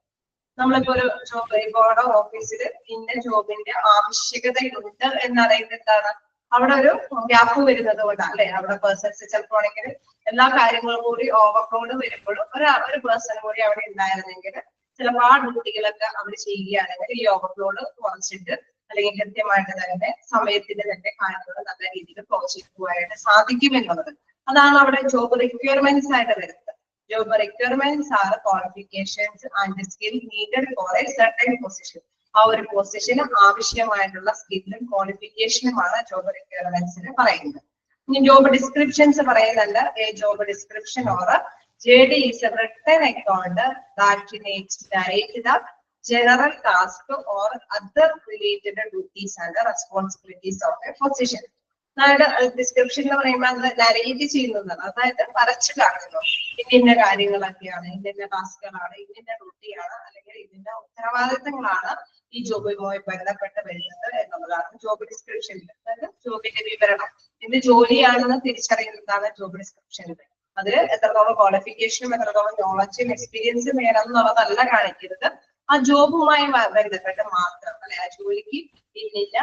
നമ്മളിപ്പോ ഒരു ജോബ് ബോർഡോ ഓഫീസിൽ ഇന്ന ജോബിന്റെ ആവശ്യകതയുണ്ട് എന്നറിയുന്നത് എന്താണ്, അവിടെ ഒരു ഗ്യാപ്പ് വരുന്നത് കൊണ്ടാണ് അല്ലെ. അവിടെ പേഴ്സൺസ് ചിലപ്പോൾ ആണെങ്കിൽ എല്ലാ കാര്യങ്ങളും കൂടി ഓവർലോഡ് വരുമ്പോഴും ഒരു പേഴ്സൺ കൂടി അവിടെ ഉണ്ടായിരുന്നെങ്കിൽ ചിലപ്പോൾ ആ ഡ്യൂട്ടികളൊക്കെ അവർ ചെയ്യുകയാണെങ്കിൽ ഈ ഓവർലോഡ് കുറച്ചിട്ട് അല്ലെങ്കിൽ കൃത്യമായിട്ട് തന്നെ സമയത്തിന്റെ തന്നെ കാര്യങ്ങൾ നല്ല രീതിയിൽ പ്രോജക്റ്റ് പോകാനായിട്ട് സാധിക്കും എന്നുള്ളത്. അതാണ് അവിടെ ജോബ് റിക്വയർമെന്റ്സ് ആയിട്ട് വരുന്നത്. Job requirements are qualifications and skill needed for a certain position. ആ ഒരു പൊസിഷന് ആവശ്യമായിട്ടുള്ള സ്കില്ലും ക്വാളിഫിക്കേഷനുമാണ് ജോബ് റിക്വയർമെന്റ്സിന് പറയുന്നത്. ഇനി ജോബ് ഡിസ്ക്രിപ്ഷൻസ് പറയുന്നുണ്ട്. A job description or JD is a written account that narrates the general task or other related duties and responsibilities of a position. Description എന്ന് പറയുമ്പോൾ അത് narrate ചെയ്യുന്നതാണ്, അതായത് വരച്ചു കാണുന്നു. ഇന്ന കാര്യങ്ങളൊക്കെയാണ്, ഇന്ന ടാസ്കുകളാണ്, ഇന്ന ഡ്യൂട്ടിയാണ്, അല്ലെങ്കിൽ ഇതിന്റെ ഉത്തരവാദിത്തങ്ങളാണ് ഈ ജോബുമായി ബന്ധപ്പെട്ട് വരുന്നത് എന്നുള്ളതാണ് ജോബ് ഡിസ്ക്രിപ്ഷനിൽ. അതായത് ജോബിന്റെ വിവരണം, ഇത് ജോലിയാണെന്ന് തിരിച്ചറിയുന്നതാണ് ജോബ് ഡിസ്ക്രിപ്ഷനിൽ. അതിൽ എത്രത്തോളം ക്വാളിഫിക്കേഷനും എത്രത്തോളം നോളജും എക്സ്പീരിയൻസും വേണം എന്നുള്ളതല്ല കാണിക്കുന്നത്, ആ ജോബുമായി ബന്ധപ്പെട്ട് മാത്രം അല്ലെ. ആ ജോലിക്ക് ഇന്ന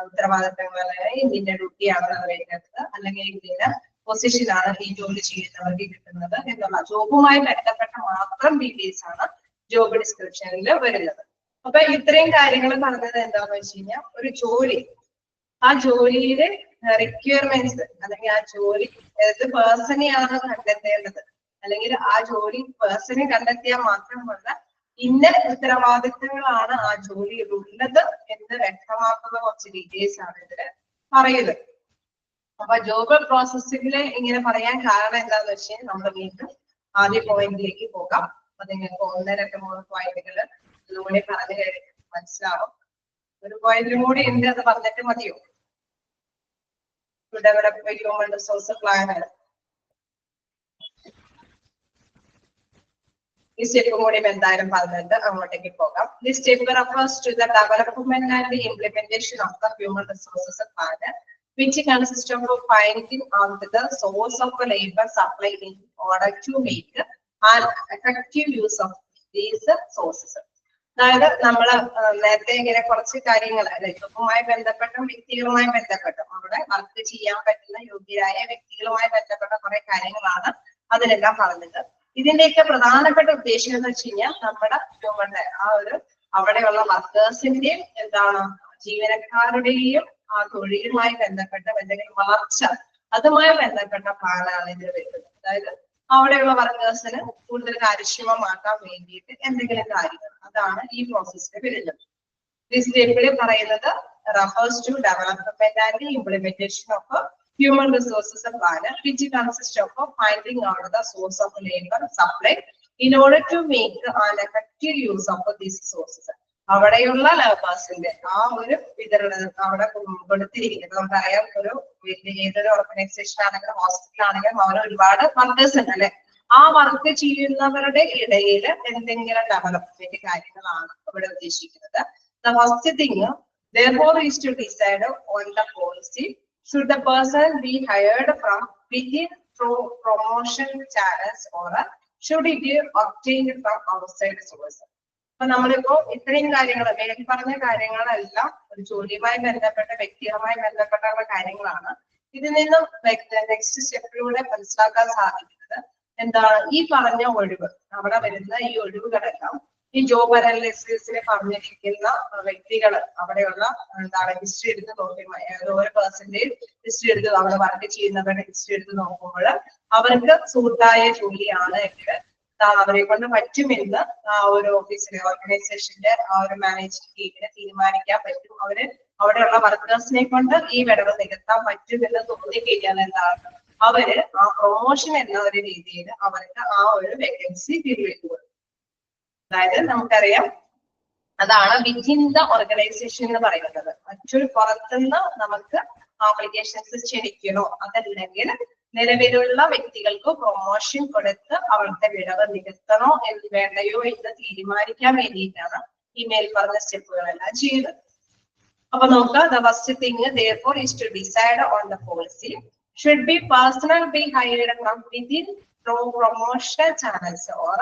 ഉത്തരവാദിത്തങ്ങൾ ഇന്ന ഡ്യൂട്ടിയാണ് നിറവേറ്റുന്നത്, അല്ലെങ്കിൽ ഇന്ന പൊസിഷനാണ് ഈ ജോലി ചെയ്യുന്നവർക്ക് കിട്ടുന്നത് എന്നുള്ള ജോബുമായി ബന്ധപ്പെട്ട മാത്രം ഡീറ്റെയിൽസ് ആണ് ജോബ് ഡിസ്ക്രിപ്ഷനിൽ വരുന്നത്. അപ്പൊ ഇത്രയും കാര്യങ്ങൾ പറഞ്ഞത് എന്താണെന്ന് വെച്ച് കഴിഞ്ഞാൽ ഒരു ജോലി, ആ ജോലിയിലെ റിക്വയർമെന്റ്സ് അല്ലെങ്കിൽ ആ ജോലി ഏത് പേഴ്സണെയാണ് കണ്ടെത്തേണ്ടത്, അല്ലെങ്കിൽ ആ ജോലി പേഴ്സണെ കണ്ടെത്തിയാൽ മാത്രമല്ല ഇന്ന ഉത്തരവാദിത്തങ്ങളാണ് ആ ജോലിയിൽ ഉള്ളത് എന്ന് വ്യക്തമാക്കുന്ന കുറച്ച് ഡീറ്റെയിൽസ് ആണ് ഇതില് പറയുന്നത്. അപ്പൊ ജോബ് പ്രോസസ്സിംഗില് ഇങ്ങനെ പറയാൻ കാരണം എന്താന്ന് വെച്ചാൽ നമ്മൾ വീണ്ടും ആദ്യ പോയിന്റിലേക്ക് പോകാം. അപ്പൊ നിങ്ങൾക്ക് 1-2-3 പോയിന്റുകൾ ഇതുകൂടി പറഞ്ഞു കഴിഞ്ഞാൽ മനസ്സിലാവും. ഒരു പോയിന്റും കൂടി ഉണ്ട്, അത് പറഞ്ഞിട്ട് മതിയോ? ഡെവലപ്പ് ഹ്യൂമൻ റിസോഴ്സ് പ്ലാൻ ആണ്. ഈ സ്റ്റെപ്പ് കൂടി എന്തായാലും പറഞ്ഞിട്ട് അങ്ങോട്ടേക്ക് പോകാം. This step refers to the development and the implementation of the human resources plan, which consists of finding out the source of the labor supply in order to make an effective use of these sources. അതായത് നമ്മള് നേരത്തെ ഇങ്ങനെ കുറച്ച് കാര്യങ്ങൾ ജോബുമായി ബന്ധപ്പെട്ടും വ്യക്തികളുമായി ബന്ധപ്പെട്ടും അവിടെ work ചെയ്യാൻ പറ്റുന്ന യോഗ്യരായ വ്യക്തികളുമായി ബന്ധപ്പെട്ട കുറെ കാര്യങ്ങളാണ് അതിലെല്ലാം പറഞ്ഞത്. ഇതിന്റെയൊക്കെ പ്രധാനപ്പെട്ട ഉദ്ദേശം എന്ന് വെച്ച് കഴിഞ്ഞാൽ നമ്മുടെ ഹ്യൂമന്റെ ആ ഒരു അവിടെയുള്ള വർക്കേഴ്സിന്റെയും എന്താണ് ജീവനക്കാരുടെയും ആ തൊഴിലുമായി ബന്ധപ്പെട്ട എന്തെങ്കിലും വളർച്ച അതുമായി ബന്ധപ്പെട്ട പ്ലാനാണ് ഇതിൽ വരുന്നത്. അതായത് അവിടെയുള്ള വർക്കേഴ്സിന് കൂടുതൽ കാര്യക്ഷമമാക്കാൻ വേണ്ടിയിട്ട് എന്തെങ്കിലും കാര്യങ്ങൾ അതാണ് ഈ പ്രോസസ്സിൽ വരുന്നത്. ഈ സ്റ്റെപ്പിൽ പറയുന്നത് refers to development and implementation of a human resources plan, which consists of finding out the source of labor supply in order to make an effective use of these sources. അവിടെയുള്ള ലേബേഴ്സിന്റെ ആ ഒരു വിതരണം അവിടെ കൊടുത്തിരിക്കുന്നത് നമുക്കറിയാം. ഒരു ഏതൊരു ഓർഗനൈസേഷൻ ആണെങ്കിലും ഹോസ്പിറ്റൽ ആണെങ്കിലും അവിടെ ഒരുപാട് വർക്കേഴ്സ് ഉണ്ട് അല്ലെ. ആ വർക്ക് ചെയ്യുന്നവരുടെ ഇടയിൽ എന്തെങ്കിലും ഡെവലപ്മെന്റ് കാര്യങ്ങളാണ് ഇവിടെ ഉദ്ദേശിക്കുന്നത്. The first thing therefore is to decide on the policy. Should the person be hired from within through promotion channels or should it be obtained from outside source? അപ്പൊ നമ്മളിപ്പോ ഇത്രയും കാര്യങ്ങൾ മേൽ പറഞ്ഞ കാര്യങ്ങളെല്ലാം ഒരു ജോലിയുമായി ബന്ധപ്പെട്ട വ്യക്തികളുമായി ബന്ധപ്പെട്ടുള്ള കാര്യങ്ങളാണ്. ഇതിൽ നിന്നും നെക്സ്റ്റ് സ്റ്റെപ്പിലൂടെ മനസ്സിലാക്കാൻ സാധിക്കുന്നത് എന്താണ്? ഈ പറഞ്ഞ ഒഴിവ് അവിടെ വരുന്ന ഈ ഒഴിവുകളെല്ലാം ഈ ജോബ് അനാലിസിസിൽ പറഞ്ഞിരിക്കുന്ന വ്യക്തികൾ അവിടെയുള്ള എന്താണ് ഹിസ്റ്ററി എടുത്ത് നോക്കുമ്പോൾ ഓരോ പേഴ്സന്റെയും ഹിസ്റ്ററി എടുത്ത് അവിടെ വർക്ക് ചെയ്യുന്നവരുടെ ഹിസ്റ്ററി എടുത്ത് നോക്കുമ്പോൾ അവർക്ക് സൂട്ടായ ജോലിയാണ് എങ്കിൽ അവരെ കൊണ്ട് പറ്റുമെന്ന് ആ ഒരു ഓഫീസിലെ ഓർഗനൈസേഷന്റെ ആ ഒരു മാനേജിംഗ് ടീമിനെ തീരുമാനിക്കാൻ പറ്റും. അവര് അവിടെയുള്ള വർക്കേഴ്സിനെ കൊണ്ട് ഈ വിടവ് നികത്താൻ പറ്റുമെന്ന് തോന്നിക്കഴിഞ്ഞാൽ എന്താണ് അവര് ആ പ്രൊമോഷൻ എന്ന ഒരു രീതിയിൽ അവർക്ക് ആ ഒരു വേക്കൻസി തിരിവെക്കുക. അതായത് നമുക്കറിയാം അതാണ് വിത്തിൻ ദ ഓർഗനൈസേഷൻ എന്ന് പറയുന്നത്. മറ്റൊരു പുറത്തുനിന്ന് നമുക്ക് ആപ്ലിക്കേഷൻസ് ക്ഷണിക്കണോ അതല്ലെങ്കിൽ നിലവിലുള്ള വ്യക്തികൾക്ക് പ്രൊമോഷൻ കൊടുത്ത് അവരുടെ വിടവ് നികത്തണോ എന്ന് വേണ്ടയോ എന്ന് തീരുമാനിക്കാൻ വേണ്ടിയിട്ടാണ് ഈ മേൽ പറഞ്ഞ സ്റ്റെപ്പുകളെല്ലാം ചെയ്യുന്നത്. അപ്പൊ നോക്കാം. The first thing therefore is to decide on the policy. Should be personnel be hired from within through promotion channels or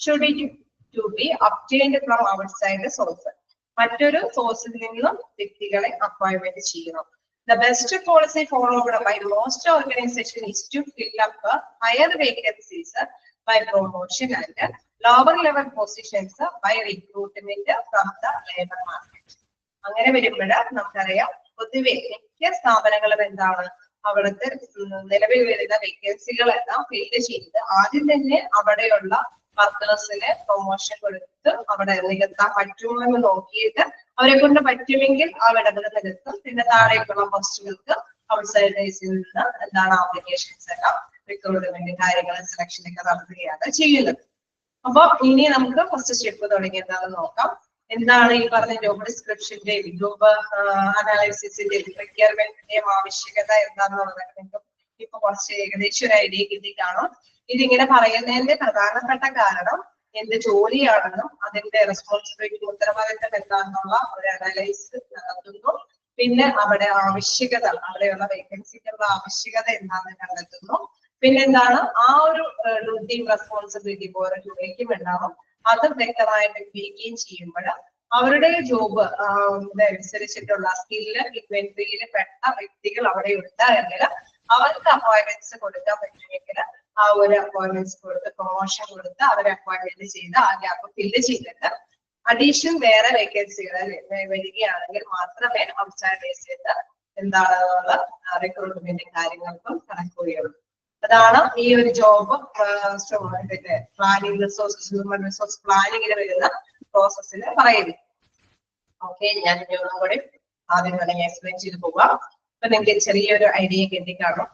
should it to be obtained from outside source? മറ്റൊരു സോഴ്സിൽ നിന്നും വ്യക്തികളെ അപ്പോയിന്റ്മെന്റ് ചെയ്യണം. The best policy followed by most organizations is to fill up higher vacancies by promotion and lower level positions by recruitment from the labor market. അങ്ങനെ വരുമ്പോൾ നമുക്കറിയാം പൊതുവെ മിക്ക സ്ഥാപനങ്ങളും എന്താണ് അവിടുത്തെ നിലവിൽ വരുന്ന വേക്കൻസികളെല്ലാം ഫില്ല് ചെയ്ത് ആദ്യം തന്നെ അവിടെയുള്ള വർക്കേഴ്സിന് പ്രൊമോഷൻ കൊടുത്ത് അവിടെ നികത്താൻ പറ്റുമോ എന്ന് നോക്കിയിട്ട് അവരെ കൊണ്ട് പറ്റുമെങ്കിൽ ആ വിടവുകൾ നികത്തും. പിന്നെ താഴേക്കുള്ള പോസ്റ്റുകൾക്ക് ഔട്ട്സൈഡേഴ്സിൽ നിന്ന് എന്താണ് ആപ്ലിക്കേഷൻസ് എല്ലാം റിക്രൂട്ട്മെന്റ് കാര്യങ്ങൾ സെലക്ഷൻ ഒക്കെ നടത്തുകയാണ് ചെയ്യുന്നത്. അപ്പൊ ഇനി നമുക്ക് ഫസ്റ്റ് സ്റ്റെപ്പ് തുടങ്ങി എന്താണെന്ന് നോക്കാം. എന്താണ് ഈ പറഞ്ഞ ജോബ് ഡിസ്ക്രിപ്ഷന്റെയും ജോബ് അനാലിസിസിന്റെയും റിക്വയർമെന്റിന്റെയും ആവശ്യകത എന്താണെന്നുള്ളത് നിങ്ങൾക്ക് ഇപ്പൊ കുറച്ച് ഏകദേശം ഒരു ഐഡിയ കിട്ടി കാണും. ഇതിങ്ങനെ പറയുന്നതിന്റെ പ്രധാനപ്പെട്ട കാരണം എന്ത് ജോലിയാണെന്നും അതിന്റെ റെസ്പോൺസിബിലിറ്റി ഉത്തരവാദിത്തം എന്താണെന്നുള്ള ഒരു അനലൈസ് നടത്തുന്നു. പിന്നെ അവിടെ ആവശ്യകത അവിടെയുള്ള വേക്കൻസിക്കുള്ള ആവശ്യകത എന്താണെന്ന് കണ്ടെത്തുന്നു. പിന്നെന്താണ് ആ ഒരു ഡ്യൂട്ടിയും റെസ്പോൺസിബിലിറ്റി ഓരോ ജോലിക്കും ഉണ്ടാവും. അത് വ്യക്തമായിട്ട് ഉപയോഗിക്കുകയും ചെയ്യുമ്പോൾ അവരുടെ ജോബ് അനുസരിച്ചിട്ടുള്ള സ്കില്ല് ഇൻവെന്ററിയിൽ പെട്ട വ്യക്തികൾ അവിടെ ഉണ്ടായെങ്കിൽ അവർക്ക് അപ്പോയിന്റ്മെന്റ്സ് കൊടുക്കാൻ പറ്റുമെങ്കിൽ ആ ഒരു അപ്പോയിന്റ്മെന്റ്സ് കൊടുത്ത് പ്രൊമോഷൻ കൊടുത്ത് അവരെ അപ്പോയിന്റ്മെന്റ് ചെയ്ത് ആ ഗ്യാപ്പ് ഫില്ല് ചെയ്തിട്ട് അഡീഷണൽ വേറെ വേക്കൻസികൾ വരികയാണെങ്കിൽ മാത്രമേ ഔട്ട്സൈഡേഴ്സ് എന്താണ് റിക്രൂട്ട്മെന്റ് കാര്യങ്ങൾക്കും കണക്കുകയുള്ളൂ. അതാണ് ഈ ഒരു job planning resources human resource പ്ലാനിങ്ങിന് വരുന്ന പ്രോസസ്സിന് പറയുന്നത്. ഓക്കെ, ഞാൻ ഒന്നും കൂടി ആദ്യം തന്നെ എക്സ്പ്ലെയിൻ ചെയ്ത് പോവാം. അപ്പൊ നിങ്ങൾക്ക് ചെറിയൊരു ഐഡിയ കിട്ടിക്കാണും.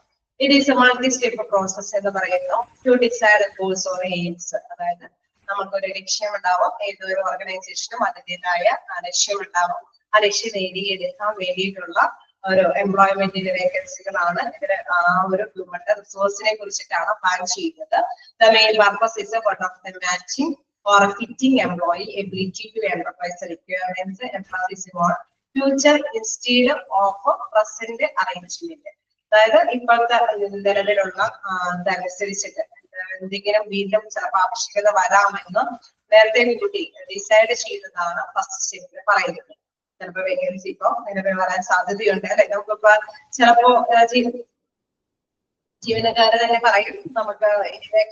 It is a multi step process എന്ന് പറയുന്നു. To decide goals or aims, അതായത് നമുക്കൊരു ലക്ഷ്യം ഉണ്ടാവും. ഏതൊരു ഓർഗനൈസേഷനും അതിൻ്റെതായ ലക്ഷ്യം ഉണ്ടാവും. ആ ലക്ഷ്യം നേടിയെടുക്കാൻ വേണ്ടിയിട്ടുള്ള ഒരു എംപ്ലോയ്മെന്റിന്റെ വേക്കൻസികളാണ് ഇവര് ആ ഒരു ഹ്യൂമൻ റിസോഴ്സിനെ കുറിച്ചിട്ടാണ് പ്ലാൻ ചെയ്യുന്നത്. The main purpose is one of the matching or a fitting employee ability to enterprise requirements, emphasis on future instead of present arrangement. അതായത് ഇപ്പോഴത്തെ നിലവിലുള്ള ഇതനുസരിച്ചിട്ട് എന്തെങ്കിലും വീണ്ടും ചിലപ്പോൾ ആവശ്യകത വരാമെന്ന് നേരത്തെ കൂട്ടി ഡിസൈഡ് ചെയ്തതാണ് ഫസ്റ്റ് സ്റ്റെപ്പിൽ പറയുന്നത്. ചിലപ്പോ വേക്കൻസി ഇപ്പൊ നിലവിൽ വരാൻ സാധ്യതയുണ്ട് അല്ലെ. നമുക്കിപ്പോ ചിലപ്പോ ജീവനക്കാര് തന്നെ പറയും നമുക്ക് ഇതിനെ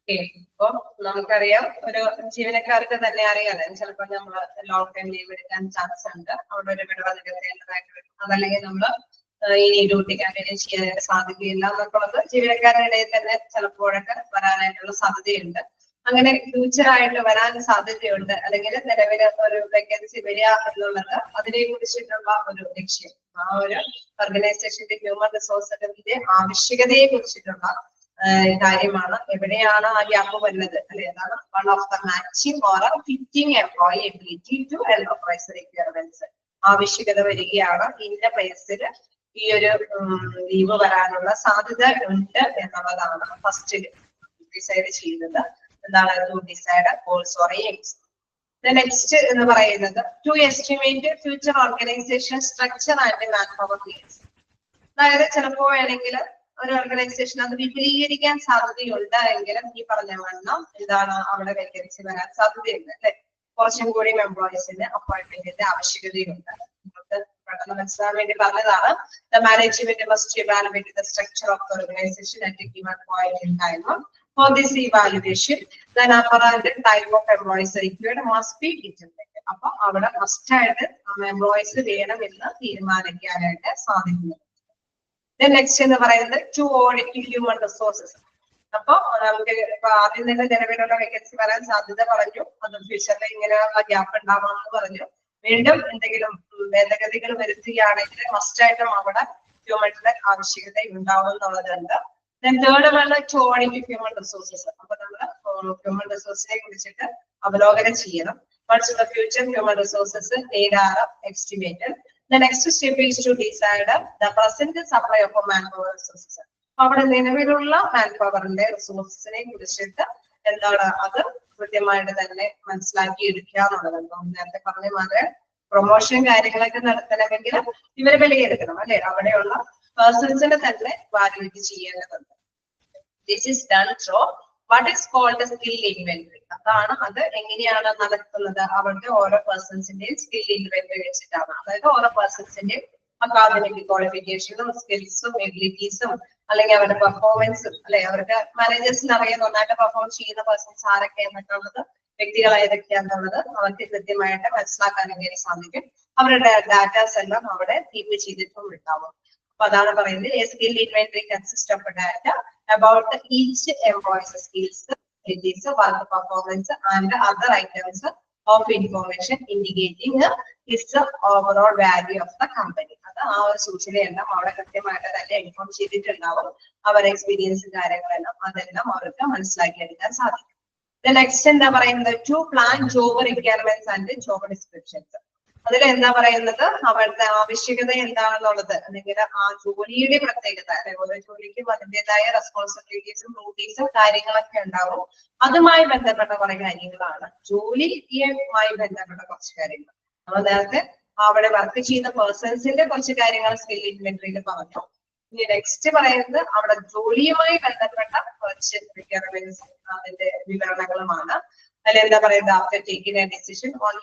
ഇപ്പൊ നമുക്കറിയാം ഒരു ജീവനക്കാർക്ക് തന്നെ അറിയാം ചിലപ്പോ നമ്മള് ലോങ് ടൈം ലീവ് എടുക്കാൻ ചാൻസ് ഉണ്ട്. അവിടെ ഒരു വിടവ് നികത്തേണ്ടതായിട്ട് വരും. അതല്ലെങ്കിൽ നമ്മള് ഇനി ഡ്യൂട്ടി കണ്ടിന്യൂ ചെയ്യാനായിട്ട് സാധിക്കില്ല എന്നൊക്കെയുള്ളത് ജീവനക്കാരുടെ ഇടയിൽ തന്നെ ചിലപ്പോഴൊക്കെ വരാനായിട്ടുള്ള സാധ്യതയുണ്ട്. അങ്ങനെ ഫ്യൂച്ചർ ആയിട്ട് വരാൻ സാധ്യതയുണ്ട്. അല്ലെങ്കിൽ നിലവിലെ ഒരു വേക്കൻസി വരിക എന്നുള്ളത് അതിനെ കുറിച്ചിട്ടുള്ള ഒരു ലക്ഷ്യം, ആ ഒരു ഓർഗനൈസേഷന്റെ ഹ്യൂമൻ റിസോഴ്സിന്റെ ആവശ്യകതയെ കുറിച്ചിട്ടുള്ള കാര്യമാണ്. എവിടെയാണ് ആ ഗ്യാപ്പ് വരുന്നത് അല്ലെ, അതാണ് one of the matching or fitting employee ability to enterprise requirements. ആവശ്യകത വരികയാണ്, ഇന്ന പ്ലേസിൽ ഈ ഒരു ലീവ് വരാനുള്ള സാധ്യത ഉണ്ട് എന്നുള്ളതാണ് ഫസ്റ്റ് ഡിസൈഡ് ചെയ്യുന്നത്. എന്താണ് to decide goals or aims. Next എന്ന് പറയുന്നത് to estimate future organisation structure and manpower needs. അതായത് ചിലപ്പോ വേണമെങ്കിൽ ഒരു ഓർഗനൈസേഷൻ അത് വിപുലീകരിക്കാൻ സാധ്യതയുണ്ട് എങ്കിലും ഈ പറഞ്ഞ വണ്ണം എന്താണ് അവിടെ വേക്കൻസി വരാൻ സാധ്യതയുണ്ട് അല്ലെ. കുറച്ചും കൂടി എംപ്ലോയീസിന്റെ അപ്പോയിന്റ്മെന്റിന്റെ ആവശ്യകതയുണ്ട്. നമുക്ക് പെട്ടെന്ന് മനസ്സിലാൻ വേണ്ടി പറഞ്ഞതാണ്. The management must evaluate the structure of the organization at a given point in time. For this evaluation, the number and type of employees required must be determined. അപ്പൊ അവിടെ മസ്റ്റ് ആയിട്ട് എംപ്ലോയീസ് വേണമെന്ന് തീരുമാനിക്കാനായിട്ട് സാധിക്കുന്നു. നെക്സ്റ്റ് എന്ന് പറയുന്നത് to audit human resources. അപ്പൊ നമുക്ക് ഇപ്പൊ ആദ്യം തന്നെ നിലവിലുള്ള വേക്കൻസി വരാൻ സാധ്യത പറഞ്ഞു, അത് ഫ്യൂച്ചറിൽ ഇങ്ങനെയുള്ള ഗ്യാപ്പ് ഉണ്ടാവാമെന്ന് പറഞ്ഞു. വീണ്ടും എന്തെങ്കിലും ഭേദഗതികൾ വരുത്തുകയാണെങ്കിൽ മസ്റ്റായിട്ടും അവിടെ ഹ്യൂമന്റെ ആവശ്യകത ഉണ്ടാവും എന്നുള്ളതുണ്ട്. Third one to audit human resources. അപ്പൊ നമ്മള് ഹ്യൂമൻ റിസോഴ്സിനെ കുറിച്ചിട്ട് അവലോകനം ചെയ്യണം. What's the future human resources need are estimated. The next step is to decide the present supply of manpower resources. അവിടെ നിലവിലുള്ള മാൻപവറിന്റെ റിസോഴ്സിനെ കുറിച്ചിട്ട് എന്താണ് അത് കൃത്യമായിട്ട് തന്നെ മനസ്സിലാക്കി എടുക്കുക എന്നുള്ളത്. നേരത്തെ പറഞ്ഞ മാതിരി പ്രൊമോഷൻ കാര്യങ്ങളൊക്കെ നടത്തണമെങ്കിൽ ഇവരെ വിലയിരുത്തണം അല്ലെ. അവിടെയുള്ള പേഴ്സൺസിനെ തന്നെ വാല്യൂറ്റ് ചെയ്യേണ്ടതുണ്ട്. This is done through what is called skill inventory. അതാണ് അത് എങ്ങനെയാണ് നടത്തുന്നത്, അവരുടെ ഓരോ പേഴ്സൺസിന്റെയും സ്കിൽ ഇൻവെന്ററി വെച്ചിട്ടാണ്. അതായത് ഓരോ പേഴ്സൺസിന്റെയും അക്കാദമിക് ക്വാളിഫിക്കേഷനും സ്കിൽസും എബിലിറ്റീസും അല്ലെങ്കിൽ അവരുടെ പെർഫോമൻസും അല്ലെ. അവർക്ക് മാനേജേഴ്സിന് അറിയാൻ നന്നായിട്ട് പെർഫോം ചെയ്യുന്ന പേഴ്സൺസ് ആരൊക്കെ എന്നൊക്കെയുള്ളത്, വ്യക്തികൾ ഏതൊക്കെയാന്നുള്ളത് അവർക്ക് കൃത്യമായിട്ട് മനസ്സിലാക്കാൻ വേണ്ടി സാധിക്കും. അവരുടെ ഡാറ്റാസ് എല്ലാം അവിടെ കീപ്പ് ചെയ്തിട്ടും ഉണ്ടാവും. അപ്പൊ അതാണ് പറയുന്നത് skill inventory consist of data about each employee's skills, abilities, work performance, and other items of information indicating his overall value of the company. അത് ആ ഒരു സൂചനയെല്ലാം അവിടെ കൃത്യമായിട്ട് തന്നെ ഇൻഫോം ചെയ്തിട്ടുണ്ടാവും. അവരുടെ എക്സ്പീരിയൻസ് കാര്യങ്ങളെല്ലാം അതെല്ലാം അവർക്ക് മനസ്സിലാക്കിയെടുക്കാൻ സാധിക്കും. നെക്സ്റ്റ് എന്താ പറയുന്നത് to plan job requirements and job descriptions. അതിൽ എന്താ പറയുന്നത് അവരുടെ ആവശ്യകത എന്താണെന്നുള്ളത്, അല്ലെങ്കിൽ ആ ജോലിയുടെ പ്രത്യേകത, അല്ലെ ഓരോ ജോലിക്കും അതിൻ്റെതായ റെസ്പോൺസിബിലിറ്റീസും ഡ്യൂട്ടീസും കാര്യങ്ങളൊക്കെ ഉണ്ടാവും. അതുമായി ബന്ധപ്പെട്ട കുറെ കാര്യങ്ങളാണ്, ജോലിയുമായി ബന്ധപ്പെട്ട കുറച്ച് കാര്യങ്ങൾ. നമ്മൾ നേരത്തെ അവിടെ വർക്ക് ചെയ്യുന്ന പേഴ്സൺസിന്റെ കുറച്ച് കാര്യങ്ങൾ സ്കിൽ ഇൻവെന്ററിയിൽ പറഞ്ഞു. ഇനി നെക്സ്റ്റ് പറയുന്നത് അവിടെ ജോലിയുമായി ബന്ധപ്പെട്ട കുറച്ച് റിക്വയർമെന്റ്സ്, അതിന്റെ വിവരണങ്ങളുമാണ്. അതിൽ എന്താ പറയുന്നത്, after taking A decision on